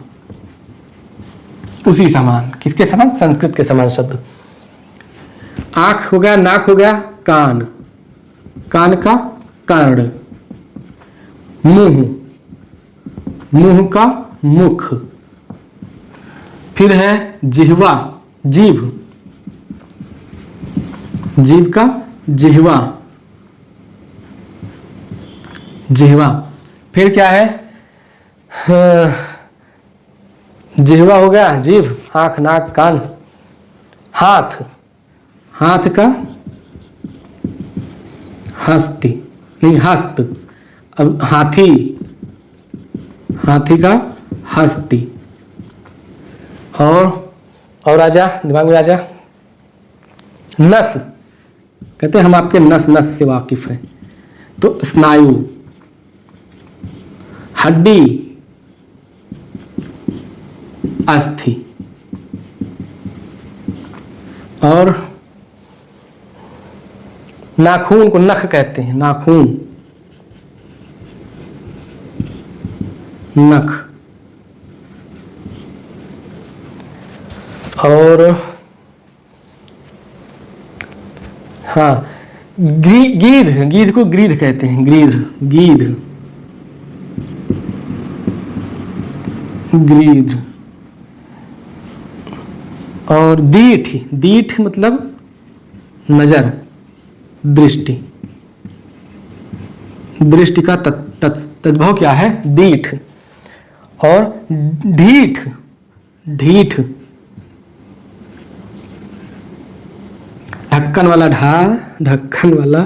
उसी समान। किसके समान? संस्कृत के समान शब्द। आंख हो गया, नाक हो गया, कान, कान का कर्ण। मुंह, मुंह का मुख। फिर है जिह्वा, जीभ, जीभ का जिह्वा, जिह्वा। फिर क्या है? जिह्वा हो गया, जीभ, आंख, नाक, कान। हाथ, हाथ का हस्ती, नहीं हस्त। अब हाथी, हाथी का हस्ती। और आजा, दिमाग में आजा। नस, कहते हैं हम आपके नस नस से वाकिफ हैं, तो स्नायु। हड्डी, अस्थि। और नाखून को नख कहते हैं, नाखून, नख। और हाँ, गीध, गीध को ग्रीध कहते हैं, ग्रीध, गीध, ग्रीध। और दीठ, दीठ मतलब नजर, दृष्टि। दृष्टि का तद्भव क्या है? दीठ। और ढीठ, ढीठ, ढक्कन वाला ढा, ढक्कन वाला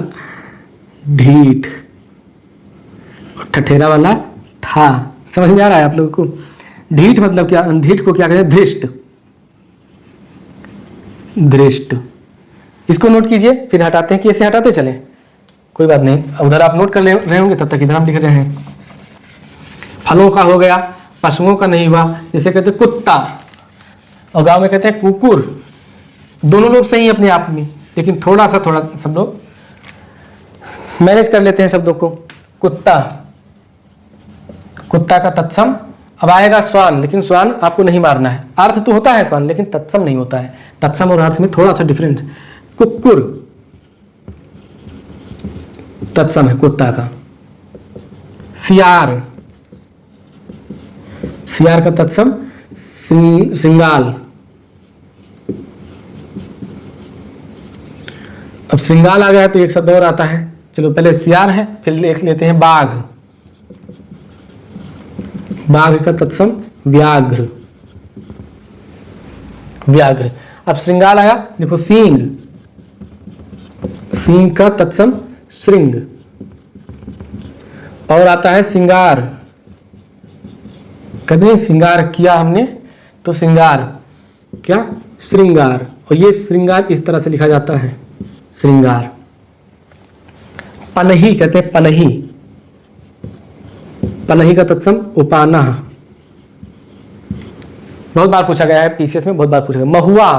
ढीठ, और ठठेरा वाला ठा। समझ में आ रहा है आप लोगों को? ढीठ मतलब क्या? ढीठ को क्या कहते हैं? धृष्ट, धृष्ट। इसको नोट कीजिए, फिर हटाते हैं कि ऐसे हटाते चले, कोई बात नहीं। उधर आप नोट कर रहे होंगे, तब तक इधर हम लिख रहे हैं। फलों का हो गया, पशुओं का नहीं हुआ। जैसे कहते हैं कुत्ता, और गांव में कहते हैं कुकुर। दोनों लोग सही हैं अपने आप में, लेकिन थोड़ा सब लोग मैनेज कर लेते हैं शब्दों को। कुत्ता, कुत्ता का तत्सम। अब आएगा श्वान, लेकिन श्वान आपको नहीं मारना है। अर्थ तो होता है श्वान, लेकिन तत्सम नहीं होता है। तत्सम और अर्थ में थोड़ा सा डिफरेंस। कुक्कुर तत्सम है कुत्ता का। सियार, सियार का तत्सम श्रृंगाल। अब श्रृंगाल आ गया तो एक शब्द और आता है। चलो पहले सियार है, फिर लिख लेते हैं बाघ। बाघ का तत्सम व्याघ्र, व्याघ्र। अब श्रृंगाल आया, देखो सींग, सींग का तत्सम श्रृंग। और आता है सिंगार, कहते सिंगार किया हमने तो सिंगार, क्या? श्रृंगार। और ये श्रृंगार इस तरह से लिखा जाता है, श्रृंगार। पनही कहते हैं, पनही, पनही का तत्सम उपाना। बहुत बार पूछा गया है पीसीएस में, बहुत बार पूछा गया। महुआ,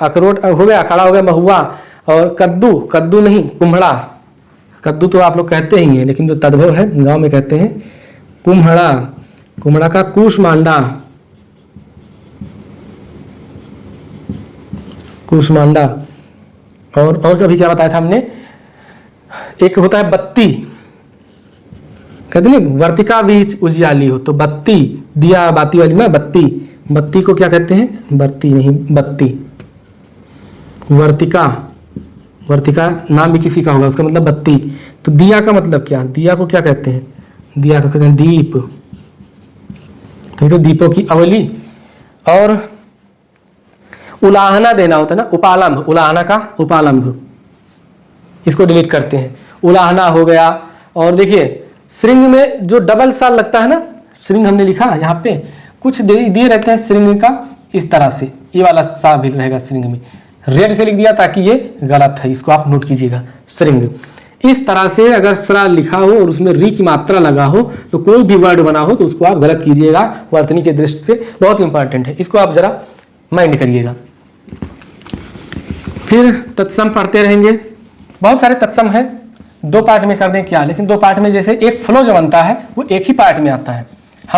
अखरोट हो गया, अखाड़ा हो गया, महुआ। और कद्दू, कद्दू नहीं कुम्हड़ा। कद्दू तो आप लोग कहते ही हैं, लेकिन जो तद्भव है गांव में कहते हैं कुम्हड़ा। कुम्हड़ा का कूष्मांडा, कूष्मांडा। और कभी क्या बताया था हमने? एक होता है बत्ती, कहते नहीं वर्तिका बीच उजियाली हो, तो बत्ती, दिया बाती वाली ना, बत्ती। बत्ती को क्या कहते हैं? बत्ती नहीं, बत्ती। वर्तिका, वर्तिका नाम भी किसी का होगा, उसका मतलब बत्ती। तो दिया का मतलब क्या? दिया को क्या कहते हैं? दिया को कहते हैं दीप। तो दीपों की अवली। और उलाहना देना होता है ना, उपालंभ, उलाहना का उपालंभ, इसको डिलीट करते हैं। उलाहना हो गया। और देखिए श्रृंग में जो डबल साल लगता है ना, श्रृंग हमने लिखा यहाँ पे, कुछ दिए रहते हैं श्रृंग का इस तरह से ये वाला सा भी रहेगा श्रृंग में, रेड से लिख दिया ताकि ये गलत है, इसको आप नोट कीजिएगा। श्रृंग इस तरह से अगर सरा लिखा हो और उसमें री की मात्रा लगा हो तो कोई भी वर्ड बना हो तो उसको आप गलत कीजिएगा, वर्तनी के दृष्टि से बहुत इंपॉर्टेंट है, इसको आप जरा माइंड करिएगा। फिर तत्सम पढ़ते रहेंगे, बहुत सारे तत्सम है, 2 पार्ट में कर दें क्या, लेकिन 2 पार्ट में जैसे एक फ्लो जो बनता है वो एक ही पार्ट में आता है।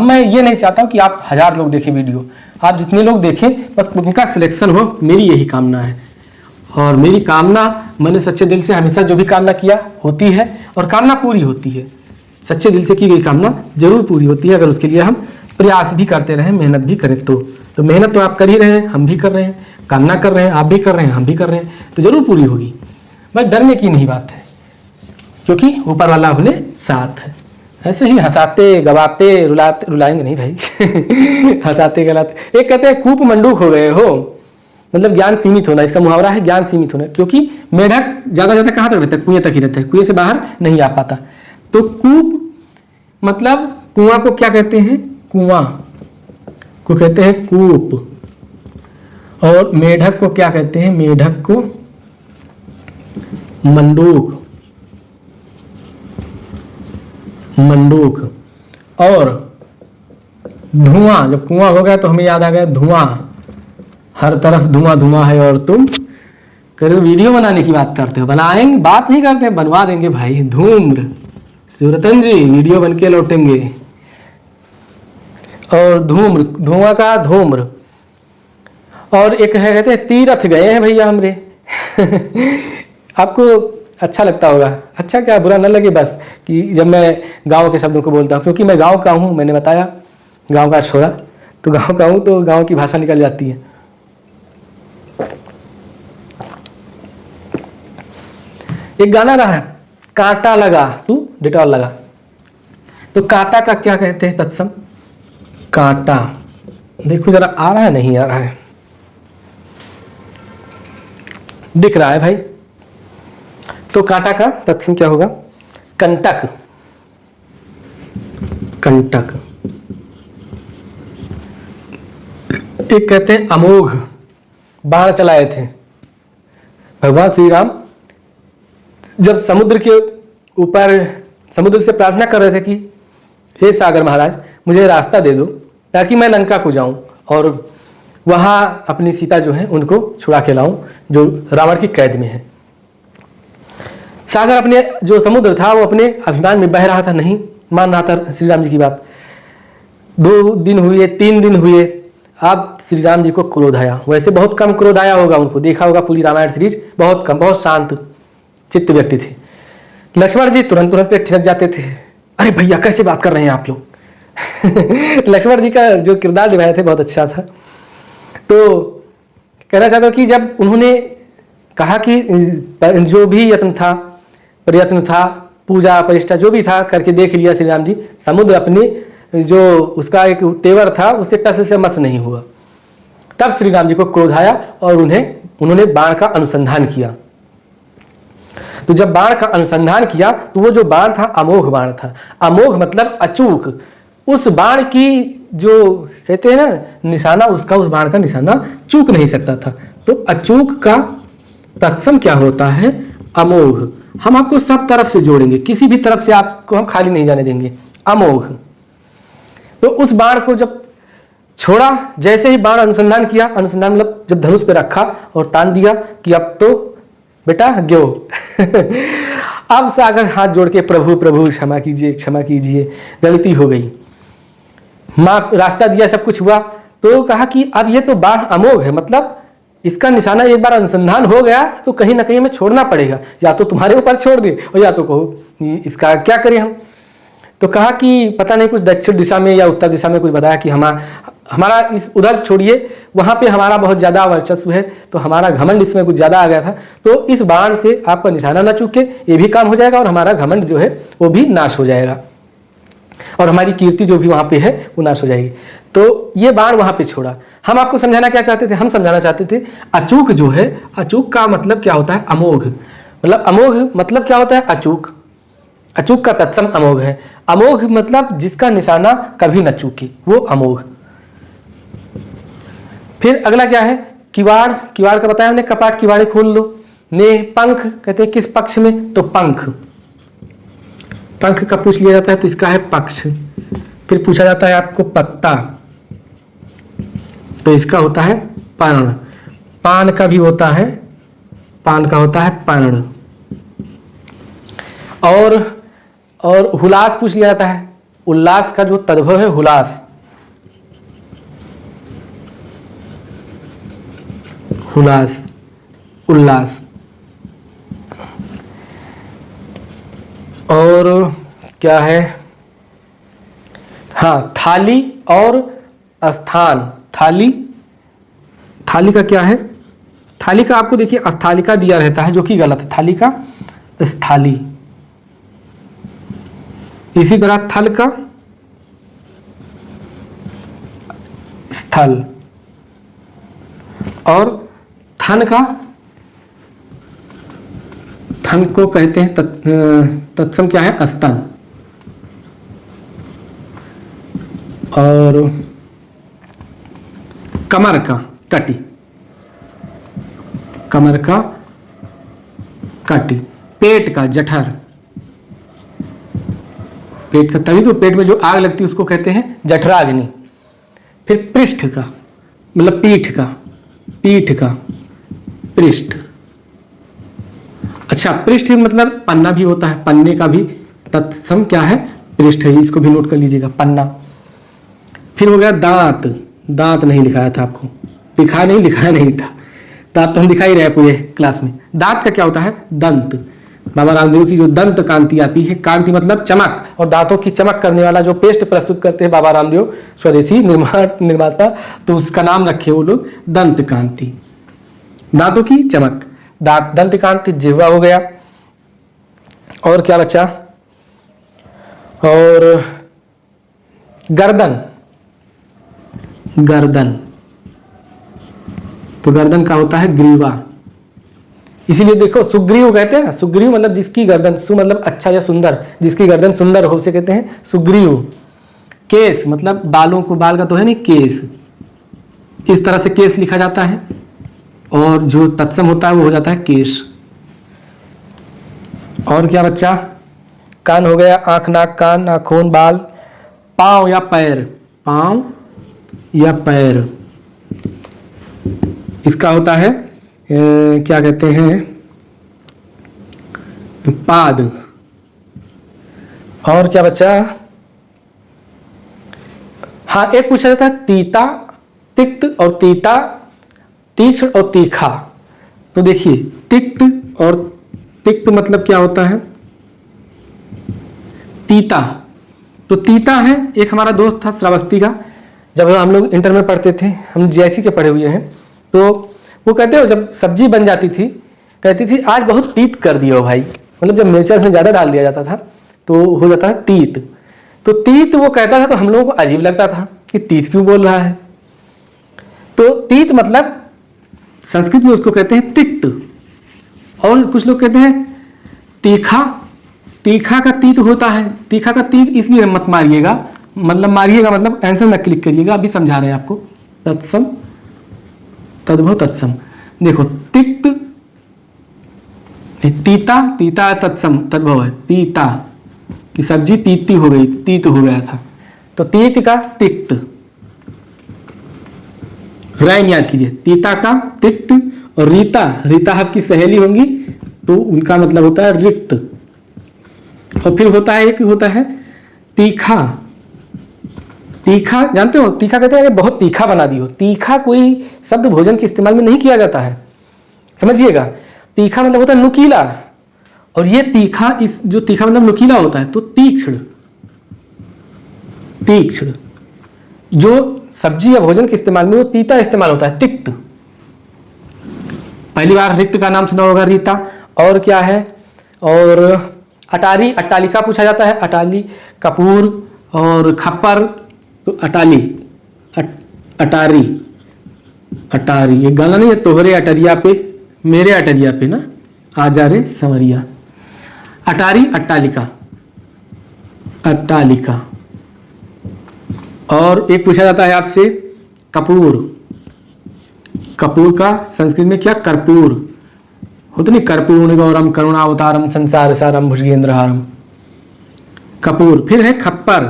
मैं ये नहीं चाहता हूँ कि आप 1000 लोग देखें वीडियो, आप जितने लोग देखें बस उनका सिलेक्शन हो, मेरी यही कामना है। और मेरी कामना, मैंने सच्चे दिल से हमेशा जो भी कामना किया होती है और कामना पूरी होती है, सच्चे दिल से की गई कामना जरूर पूरी होती है अगर उसके लिए हम प्रयास भी करते रहें, मेहनत भी करें तो मेहनत तो आप कर ही रहे हैं, हम भी कर रहे हैं, कामना कर रहे हैं, आप भी कर रहे हैं, हम भी कर रहे हैं, तो जरूर पूरी होगी। बस डरने की नहीं बात है, क्योंकि ऊपर वाला अपने साथ है। ऐसे ही हंसाते गवाते रुलाएंगे नहीं भाई हंसाते गलाते। एक कहते हैं कूप मंडूक हो गए हो, मतलब ज्ञान सीमित होना, इसका मुहावरा है ज्ञान सीमित होना, क्योंकि मेढक ज़्यादा कहाँ तक रहता है, कुएं तक ही रहता है, कुएं से बाहर नहीं आ पाता। तो कूप मतलब कुआं को क्या कहते हैं, कुआं को कहते हैं कूप, और मेढक को क्या कहते हैं, मेढक को मंडूक, मंडूक। और धुआं, जब कुआं हो गया तो हमें याद आ गया धुआं, हर तरफ धुआं धुआं है और तुम करो वीडियो बनाने की बात करते हो, बनाएंगे, बात नहीं करते, बनवा देंगे भाई। धूम्र, शिवरतन जी वीडियो बन के लौटेंगे। और धूम्र, धुआं का धूम्र। और एक है कहते हैं तीरथ गए हैं भैया हमरे आपको अच्छा लगता होगा, अच्छा क्या बुरा न लगे बस कि जब मैं गांव के शब्दों को बोलता हूँ, क्योंकि मैं गांव का हूँ, मैंने बताया गांव का छोरा, तो गांव का हूँ तो गांव की भाषा निकल जाती है। एक गाना रहा है, कांटा लगा तू डिटॉल लगा, तो कांटा का क्या कहते हैं तत्सम, कांटा। देखो जरा आ रहा है, नहीं आ रहा है, दिख रहा है भाई। तो कांटा का तत्सम क्या होगा, कंटक, कंटक। एक कहते हैं अमोघ, बाण चलाए थे भगवान श्री राम, जब समुद्र के ऊपर समुद्र से प्रार्थना कर रहे थे कि हे सागर महाराज मुझे रास्ता दे दो ताकि मैं लंका को जाऊं और वहाँ अपनी सीता जो है उनको छुड़ा के लाऊं जो रावण की कैद में है। सागर अपने जो समुद्र था वो अपने अभिमान में बह रहा था, नहीं मान रहा था श्री राम जी की बात। 2 दिन हुए, 3 दिन हुए, अब श्री राम जी को क्रोध आया। वैसे बहुत कम क्रोध आया होगा उनको, देखा होगा पूरी रामायण सीरीज, बहुत कम, बहुत शांत चित्त व्यक्ति थे। लक्ष्मण जी तुरंत पे ठिनक जाते थे, अरे भैया कैसे बात कर रहे हैं आप लोग लक्ष्मण जी का जो किरदार निभाए थे बहुत अच्छा था। तो कहना चाहता हूँ कि जब उन्होंने कहा कि जो भी यत्न था, प्रयत्न था, पूजा प्रतिष्ठा जो भी था करके देख लिया श्री राम जी, समुद्र अपने जो उसका एक तेवर था उससे टस से मस नहीं हुआ। तब श्री राम जी को क्रोध आया और उन्होंने बाण का अनुसंधान किया। तो जब बाण का अनुसंधान किया तो वो जो बाण था अमोघ बाण था। अमोघ मतलब अचूक, उस बाण की जो कहते हैं ना निशाना, उसका उस बाण का निशाना चूक नहीं सकता था। तो अचूक का तत्सम क्या होता है, अमोघ। हम आपको सब तरफ से जोड़ेंगे, किसी भी तरफ से आपको हम खाली नहीं जाने देंगे। अमोघ, तो उस बाण को जब छोड़ा, जैसे ही बाण अनुसंधान किया, अनुसंधान मतलब जब धनुष पे रखा और तान दिया कि अब तो बेटा ग्यो अब सागर हाथ जोड़ के प्रभु प्रभु क्षमा कीजिए, क्षमा कीजिए, गलती हो गई, माफ, रास्ता दिया, सब कुछ हुआ। तो कहा कि अब ये तो बाण अमोघ है, मतलब इसका निशाना एक बार अनुसंधान हो गया तो कहीं ना कहीं हमें छोड़ना पड़ेगा, या तो तुम्हारे ऊपर छोड़ दे और या तो कहो इसका क्या करें हम। तो कहा कि पता नहीं कुछ दक्षिण दिशा में या उत्तर दिशा में कुछ बताया कि हमारा इस उधर छोड़िए, वहाँ पे हमारा बहुत ज़्यादा वर्चस्व है, तो हमारा घमंड इसमें कुछ ज़्यादा आ गया था, तो इस बाण से आपका निशाना ना चूके, ये भी काम हो जाएगा और हमारा घमंड जो है वो भी नाश हो जाएगा और हमारी कीर्ति जो भी वहाँ पे है वो नाश हो जाएगी। तो ये बाण वहाँ पे छोड़ा। हम आपको समझाना क्या चाहते थे, हम समझाना चाहते थे अचूक जो है, अचूक का मतलब क्या होता है, अमोघ। मतलब अमोघ मतलब क्या होता है, अचूक। अचूक का तत्सम अमोघ है। अमोघ मतलब जिसका निशाना कभी न चूके, वो अमोघ। फिर अगला क्या है, किवाड़, किवाड़ का बताया हमने, कपाट किवाड़े खोल लो। ने पंख कहते हैं किस पक्ष में, तो पंख, पंख का पूछ लिया जाता है तो इसका है पक्ष। फिर पूछा जाता है आपको पत्ता, तो इसका होता है पर्ण। पान का भी होता है, पान का होता है पर्ण। और हुलास पूछ लिया जाता है, उल्लास का जो तद्भव है हुलास, हुलास, उल्लास। और क्या है, हाँ थाली और स्थान। थाली, थाली का क्या है, थाली का आपको देखिए अस्थालिका दिया रहता है जो कि गलत है, थाली का स्थाली। इसी तरह थल का स्थल, और थन का, थन को कहते हैं तत्सम क्या है, स्तन। और कमर का कटी, कमर का कटी। पेट का जठर, पेट का, तभी तो पेट में जो आग लगती है उसको कहते हैं जठराग्नि। फिर पृष्ठ का मतलब पीठ का, पीठ का पृष्ठ। अच्छा पृष्ठ मतलब पन्ना भी होता है, पन्ने का भी तत्सम क्या है, पृष्ठ है, इसको भी नोट कर लीजिएगा, पन्ना। फिर हो गया दांत, दांत नहीं लिखाया था आपको, लिखा नहीं, लिखाया नहीं था, दांत तो हम दिखा ही रहे पूरे क्लास में। दांत का क्या होता है, दंत। बाबा रामदेव की जो दंत कांति आती है, कांति मतलब चमक, और दांतों की चमक करने वाला जो पेस्ट प्रस्तुत करते हैं बाबा रामदेव स्वदेशी निर्माता, तो उसका नाम रखे वो लोग दंत कांति, दांतों की चमक। दांत, दंत कांति, जिह्वा हो गया। और क्या बचा, और गर्दन, गर्दन, तो गर्दन का होता है ग्रीवा। इसीलिए देखो सुग्रीव कहते हैं ना, सुग्रीव मतलब जिसकी गर्दन, सु मतलब अच्छा या सुंदर, जिसकी गर्दन सुंदर हो उसे कहते हैं सुग्रीव। केस मतलब बालों को, बाल का तो है नहीं, केस, इस तरह से केस लिखा जाता है। और जो तत्सम होता है वो हो जाता है केश। और क्या बच्चा, कान हो गया, आंख, नाक, कान, नाखून, बाल। पांव या पैर, पांव या पैर, इसका होता है क्या कहते हैं, पाद। और क्या बच्चा, हाँ एक पूछा जाता है तीता, तिक्त और तीता, तीक्ष्ण और तीखा। तो देखिए तिक्त और तिक्त मतलब क्या होता है, तीता। तो तीता है, एक हमारा दोस्त था श्रावस्ती का, जब हम लोग इंटर में पढ़ते थे, हम जीआईसी के पढ़े हुए हैं, तो वो कहते हो जब सब्जी बन जाती थी, कहती थी आज बहुत तीत कर दियो भाई, मतलब जब मिर्चा में ज़्यादा डाल दिया जाता था तो हो जाता है तीत। तो तीत वो कहता था तो हम लोगों को अजीब लगता था कि तीत क्यों बोल रहा है। तो तीत मतलब संस्कृत में उसको कहते हैं तिक्त, और कुछ लोग कहते हैं तीखा। तीखा का तीत होता है, तीखा का तीत इसलिए मत मारिएगा, मतलब मारिएगा मतलब आंसर न क्लिक करिएगा, अभी समझा रहे हैं आपको। तत्सम, तद्भव, तत्सम। देखो तिक्त, तीता, तीता तत्सम, तद्भव है, तीता की सब्जी तीती हो गई, तीत हो गया था, तो तीत का तिक्त। राइम याद कीजिए, तीता का तिक्त। और रीता, रीता आपकी सहेली होंगी तो उनका मतलब होता है रिक्त। और फिर होता है एक होता है तीखा। तीखा जानते हो, तीखा कहते हैं बहुत तीखा बना दी हो। तीखा कोई शब्द भोजन के इस्तेमाल में नहीं किया जाता है, समझिएगा। तीखा मतलब होता है नुकीला, और ये तीखा, इस जो तीखा मतलब नुकीला होता है, तो तीक्ष्ण, तीक्ष्ण जो सब्जी या भोजन के इस्तेमाल में वो तीता इस्तेमाल होता है, तिक्त। पहली बार रिक्त का नाम सुना होगा, रीता। और क्या है, और अटारी, अट्टालिका पूछा जाता है, अटाली, कपूर और खप्पर, तो अटाली, अटारी, अटारी। ये गाना नहीं है, तोहरे अटरिया पे मेरे अटरिया पे ना आ जा रे संवरिया। अटारी, अट्टालिका, अट्टालिका। और एक पूछा जाता है आपसे कपूर, कपूर का संस्कृत में क्या, कर्पूर होता नहीं, कर्पूर गौरम करुणावतारम संसार सारम भुजगेंद्रहारम, कपूर। फिर है खप्पर,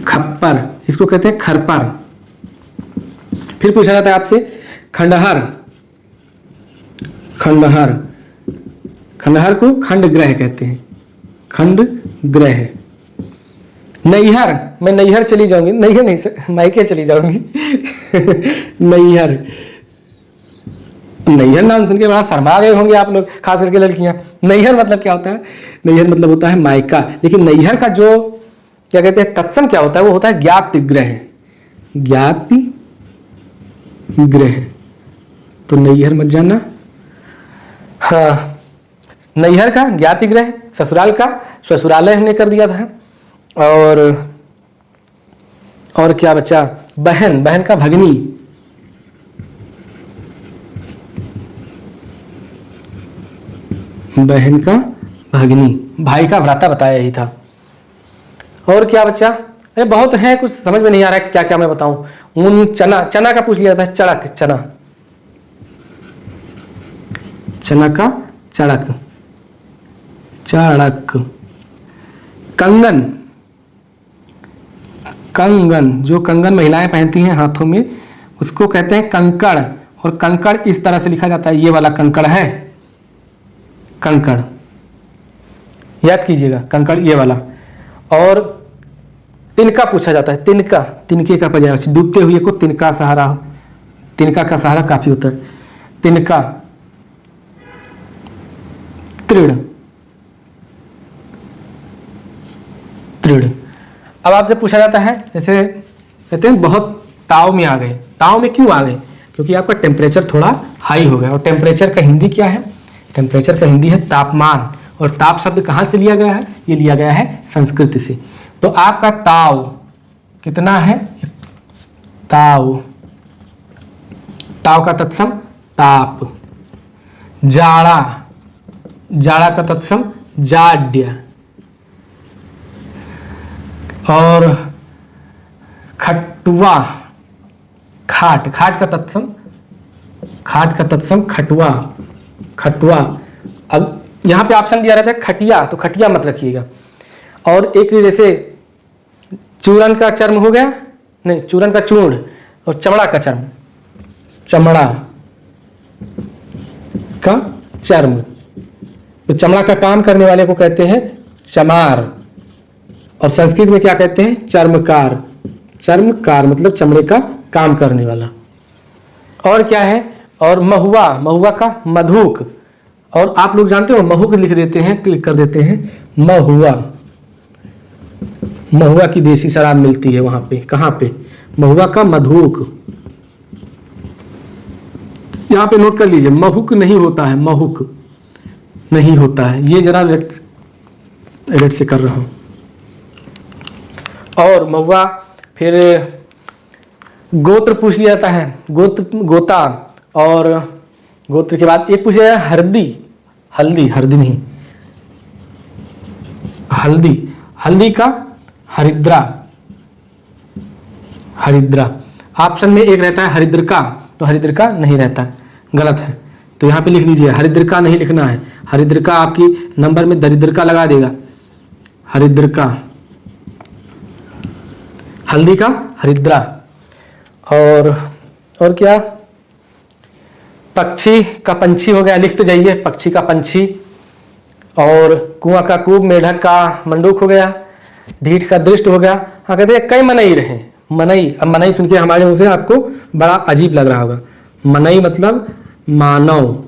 खप्पर इसको कहते हैं खरपर। फिर पूछा जाता है आपसे खंडहर, खंडहर, खंडहर को खंड ग्रह कहते हैं, खंड ग्रह। नैहर, मैं नैहर चली जाऊंगी, नैहर नहीं मायके चली जाऊंगी नैहर, नैहर नाम सुन के बड़ा शर्मा गए होंगे आप लोग, खास करके लड़कियां। नैहर मतलब क्या होता है, नैहर मतलब होता है मायका, लेकिन नैहर का जो क्या कहते हैं तत्सम क्या होता है, वो होता है ज्ञाति ग्रह, ज्ञाति ग्रह। तो नैहर मत जाना। हाँ, नैहर का ज्ञाति ग्रह, ससुराल का ससुरालय हमने कर दिया था। और क्या बचा, बहन, बहन का भगनी, बहन का भगनी, भाई का भ्राता बताया ही था। और क्या बचा, अरे बहुत है, कुछ समझ में नहीं आ रहा है क्या क्या मैं बताऊं। ऊन, चना, चना का पूछ लिया था, चड़क, चना, चना का चड़क, चड़क। कंगन, कंगन, जो कंगन महिलाएं पहनती हैं हाथों में उसको कहते हैं कंकड़, और कंकड़ इस तरह से लिखा जाता है, ये वाला कंकड़ है, कंकड़, याद कीजिएगा, कंकड़ ये वाला। और तिनका पूछा जाता है, तिनका, तिनके का पर्याय, डूबते हुए को तिनका सहारा, तिनका का सहारा काफी होता है, तिनका। तृण, तृण। अब आपसे पूछा जाता है, जैसे कहते हैं बहुत ताव में आ गए, ताव में क्यों आ गए, क्योंकि आपका टेम्परेचर थोड़ा हाई हो गया। और टेम्परेचर का हिंदी क्या है, टेम्परेचर का हिंदी है तापमान, और ताप शब्द कहाँ से लिया गया है, ये लिया गया है संस्कृत से। तो आपका ताव कितना है, ताव, ताव का तत्सम ताप। जाड़ा, जाड़ा का तत्सम जाड्य। और खटुआ, खाट, खाट का तत्सम, खाट का तत्सम खटुआ, खटुआ। अब यहाँ पे ऑप्शन दिया रहता है खटिया, तो खटिया मत रखिएगा। और एक जैसे चूरन का चर्म हो गया, नहीं, चूरन का चूर्ण, और चमड़ा का चर्म, चमड़ा का चर्म। तो चमड़ा का काम करने वाले को कहते हैं चमार, और संस्कृत में क्या कहते हैं, चर्मकार, चर्मकार मतलब चमड़े का काम करने वाला। और क्या है, और महुआ, महुआ का मधुक, और आप लोग जानते हो महुक लिख देते हैं, क्लिक कर देते हैं, महुआ, महुआ की देसी शराब मिलती है वहां पे, कहां पे, महुआ का मधुक। यहां पे नोट कर लीजिए, महुक नहीं होता है, महुक नहीं होता है, ये जरा रेट से कर रहा हूं। और महुआ, फिर गोत्र पूछ लिया जाता है, गोत्र, गोता। और गोत्र के बाद एक पूछा जाए हल्दी, हल्दी, हल्दी नहीं, हल्दी, हल्दी का हरिद्रा, हरिद्रा। ऑप्शन में एक रहता है हरिद्रका, तो हरिद्रका नहीं रहता, गलत है। तो यहाँ पे लिख लीजिए, हरिद्रका नहीं लिखना है, हरिद्रका आपकी नंबर में दरिद्रका लगा देगा, हरिद्रका, हल्दी का हरिद्रा। और क्या, पक्षी का पंछी हो गया, लिख तो जाइए, पक्षी का पंछी। और कुआं का कूप, मेढक का मंडूक हो गया, ढीठ का दृष्ट हो गया। हाँ, कहते हैं कई मनई रहे, मनई। अब मनई सुन के हमारे मुंह से आपको बड़ा अजीब लग रहा होगा, मनई मतलब मानव,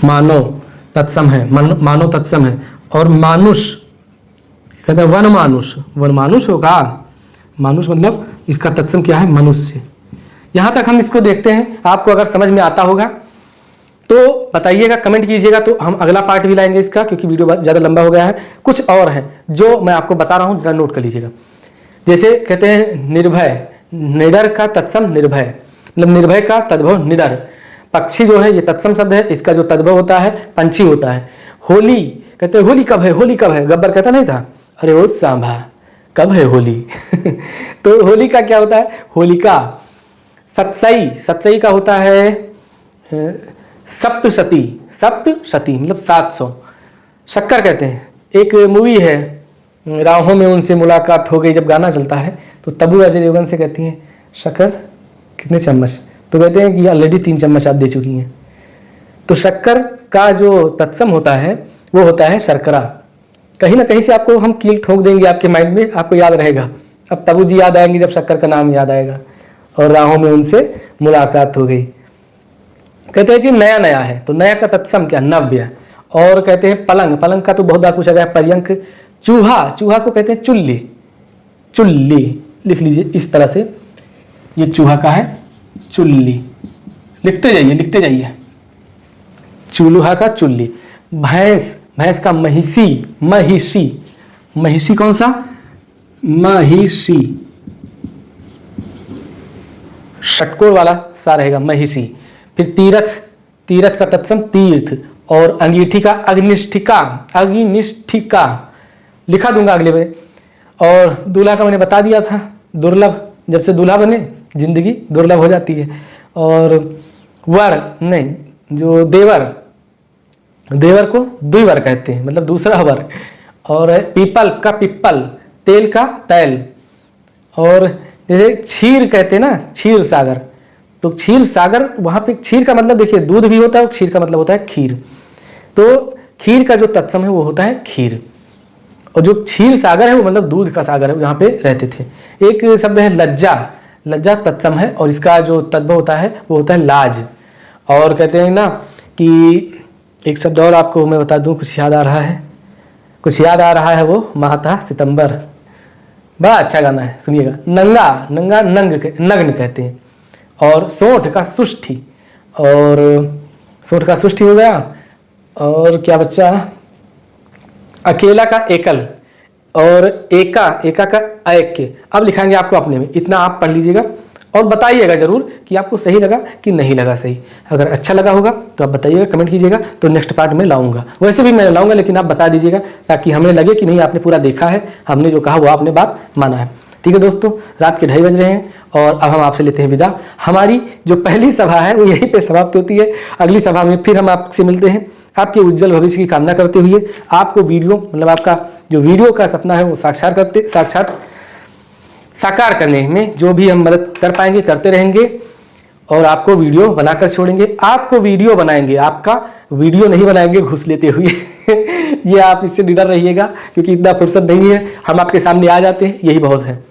मानव तत्सम है, मानव तत्सम है। और मानुष कहते हैं वन मानुष, वन मानुष होगा, मानुष मतलब इसका तत्सम क्या है, मनुष्य। यहां तक हम इसको देखते हैं, आपको अगर समझ में आता होगा तो बताइएगा, कमेंट कीजिएगा, तो हम अगला पार्ट भी लाएंगे इसका, क्योंकि वीडियो ज़्यादा लंबा हो गया है। कुछ और है जो मैं आपको बता रहा हूँ, जरा नोट कर लीजिएगा। जैसे कहते हैं निर्भय, निडर का तत्सम निर्भय, मतलब निर्भय का तद्भव निडर। पक्षी जो है ये तत्सम शब्द है, इसका जो तद्भव होता है पंछी होता है। होली, कहते हैं होली कब है, होली कब है, गब्बर कहता नहीं था, अरे ओ सांभा कब है होली तो होली का क्या होता है, होलिका, सतसई, सतसई का होता है सप्तशती, सप्तशती मतलब 700। शक्कर कहते हैं, एक मूवी है राहों में उनसे मुलाकात हो गई, जब गाना चलता है तो तब्बू अजय देवगन से कहती हैं शक्कर कितने चम्मच, तो कहते हैं कि ऑलरेडी 3 चम्मच आप दे चुकी हैं। तो शक्कर का जो तत्सम होता है वो होता है शर्करा। कहीं ना कहीं से आपको हम कील ठोक देंगे आपके माइंड में, आपको याद रहेगा। अब तब्बू जी याद आएंगे जब शक्कर का नाम याद आएगा। और राहों में उनसे मुलाकात हो गई। कहते हैं जी नया नया है, तो नया का तत्सम क्या, नव्य। और कहते हैं पलंग, पलंग का तो बहुत बार पूछा गया पर्यंक। चूहा, चूहा को कहते हैं चुल्ली, चुल्ली लिख लीजिए इस तरह से, ये चूहा का है चुल्ली, लिखते जाइए लिखते जाइए, चूल्हा का चुल्ली। भैंस, भैंस का महिषी, महिषी, महिषी कौन सा, महिषी, षटकोर वाला सा रहेगा महिषी। फिर तीरथ, तीरथ का तत्सम तीर्थ। और अंगीठी का अग्निष्ठिका, अग्निष्ठिका लिखा दूंगा अगले में। और दूल्हा का मैंने बता दिया था, दुर्लभ, जब से दूल्हा बने जिंदगी दुर्लभ हो जाती है। और वर नहीं, जो देवर, देवर को द्विवर कहते हैं, मतलब दूसरा वर। और पीपल का पिप्पल, तेल का तैल। और जैसे क्षीर कहते हैं ना, क्षीर सागर, तो क्षीर सागर, वहाँ पे क्षीर का मतलब देखिए दूध भी होता है और क्षीर का मतलब होता है खीर। तो खीर का जो तत्सम है वो होता है खीर। और जो क्षीर सागर है वो मतलब दूध का सागर है, यहाँ पे रहते थे। एक शब्द है लज्जा, लज्जा तत्सम है और इसका जो तद्भव होता है वो होता है लाज। और कहते हैं ना कि एक शब्द और आपको मैं बता दूं, कुछ याद आ रहा है, कुछ याद आ रहा है, वो माता सितंबर, बड़ा अच्छा गाना है, सुनिएगा। नंगा, नंगा नग्न कहते हैं। और सोंठ का सुष्ठी, और सोंठ का सुष्ठी हो गया। और क्या बच्चा, अकेला का एकल। और एका, एका का ऐक्य। अब लिखाएंगे आपको अपने में, इतना आप पढ़ लीजिएगा और बताइएगा जरूर कि आपको सही लगा कि नहीं लगा सही। अगर अच्छा लगा होगा तो आप बताइएगा, कमेंट कीजिएगा, तो नेक्स्ट पार्ट में लाऊंगा। वैसे भी मैं लाऊंगा, लेकिन आप बता दीजिएगा ताकि हमें लगे कि नहीं आपने पूरा देखा है, हमने जो कहा वो आपने बात माना है। ठीक है दोस्तों, रात के 2:30 बज रहे हैं और अब हम आपसे लेते हैं विदा। हमारी जो पहली सभा है वो यहीं पे समाप्त होती है। अगली सभा में फिर हम आपसे मिलते हैं। आपके उज्जवल भविष्य की कामना करते हुए, आपको वीडियो मतलब आपका जो वीडियो का सपना है वो साकार करने में जो भी हम मदद कर पाएंगे करते रहेंगे और आपको वीडियो बनाकर छोड़ेंगे। आपको वीडियो बनाएंगे, आपका वीडियो नहीं बनाएंगे घूस लेते हुए ये आप इससे निडर रहिएगा, क्योंकि इतना फुर्सत नहीं है, हम आपके सामने आ जाते हैं, यही बहुत है।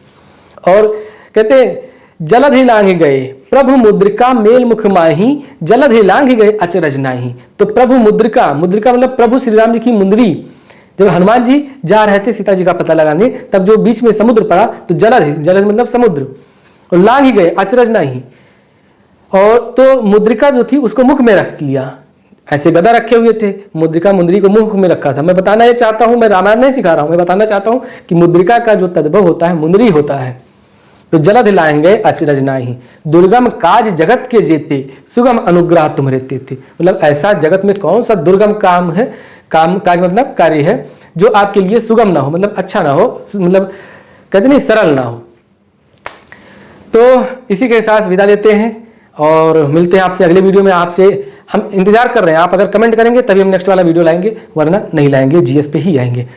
और कहते हैं जलध ही लांघ गए प्रभु मुद्रिका मेल मुख माही, जलध ही लांघ गए अचरज नाही। तो प्रभु मुद्रिका, मुद्रिका मतलब प्रभु श्री राम जी की मुंदरी। जब हनुमान जी जा रहे थे सीता जी का पता लगाने, तब जो बीच में समुद्र पड़ा तो जलध, जलध मतलब समुद्र, और लांघ ही गए अचरज नाही। और तो मुद्रिका जो थी उसको मुख में रख लिया, ऐसे गदा रखे हुए थे, मुद्रिका मुंदरी को मुख में रखा था। मैं बताना ये चाहता हूं, मैं रामायण नहीं सिखा रहा हूं, मैं बताना चाहता हूं कि मुद्रिका का जो तद्भव होता है मुंदरी होता है। तो जलध लाएंगे अचरज नाही, दुर्गम काज जगत के जेते, सुगम अनुग्रह तुम्हारे तेते। मतलब ऐसा जगत में कौन सा दुर्गम काम है, काम काज मतलब कार्य है जो आपके लिए सुगम ना हो, मतलब अच्छा ना हो, मतलब कहते नहीं सरल ना हो। तो इसी के साथ विदा लेते हैं और मिलते हैं आपसे अगले वीडियो में। आपसे हम इंतजार कर रहे हैं, आप अगर कमेंट करेंगे तभी हम नेक्स्ट वाला वीडियो लाएंगे, वरना नहीं लाएंगे, जीएस पे ही आएंगे।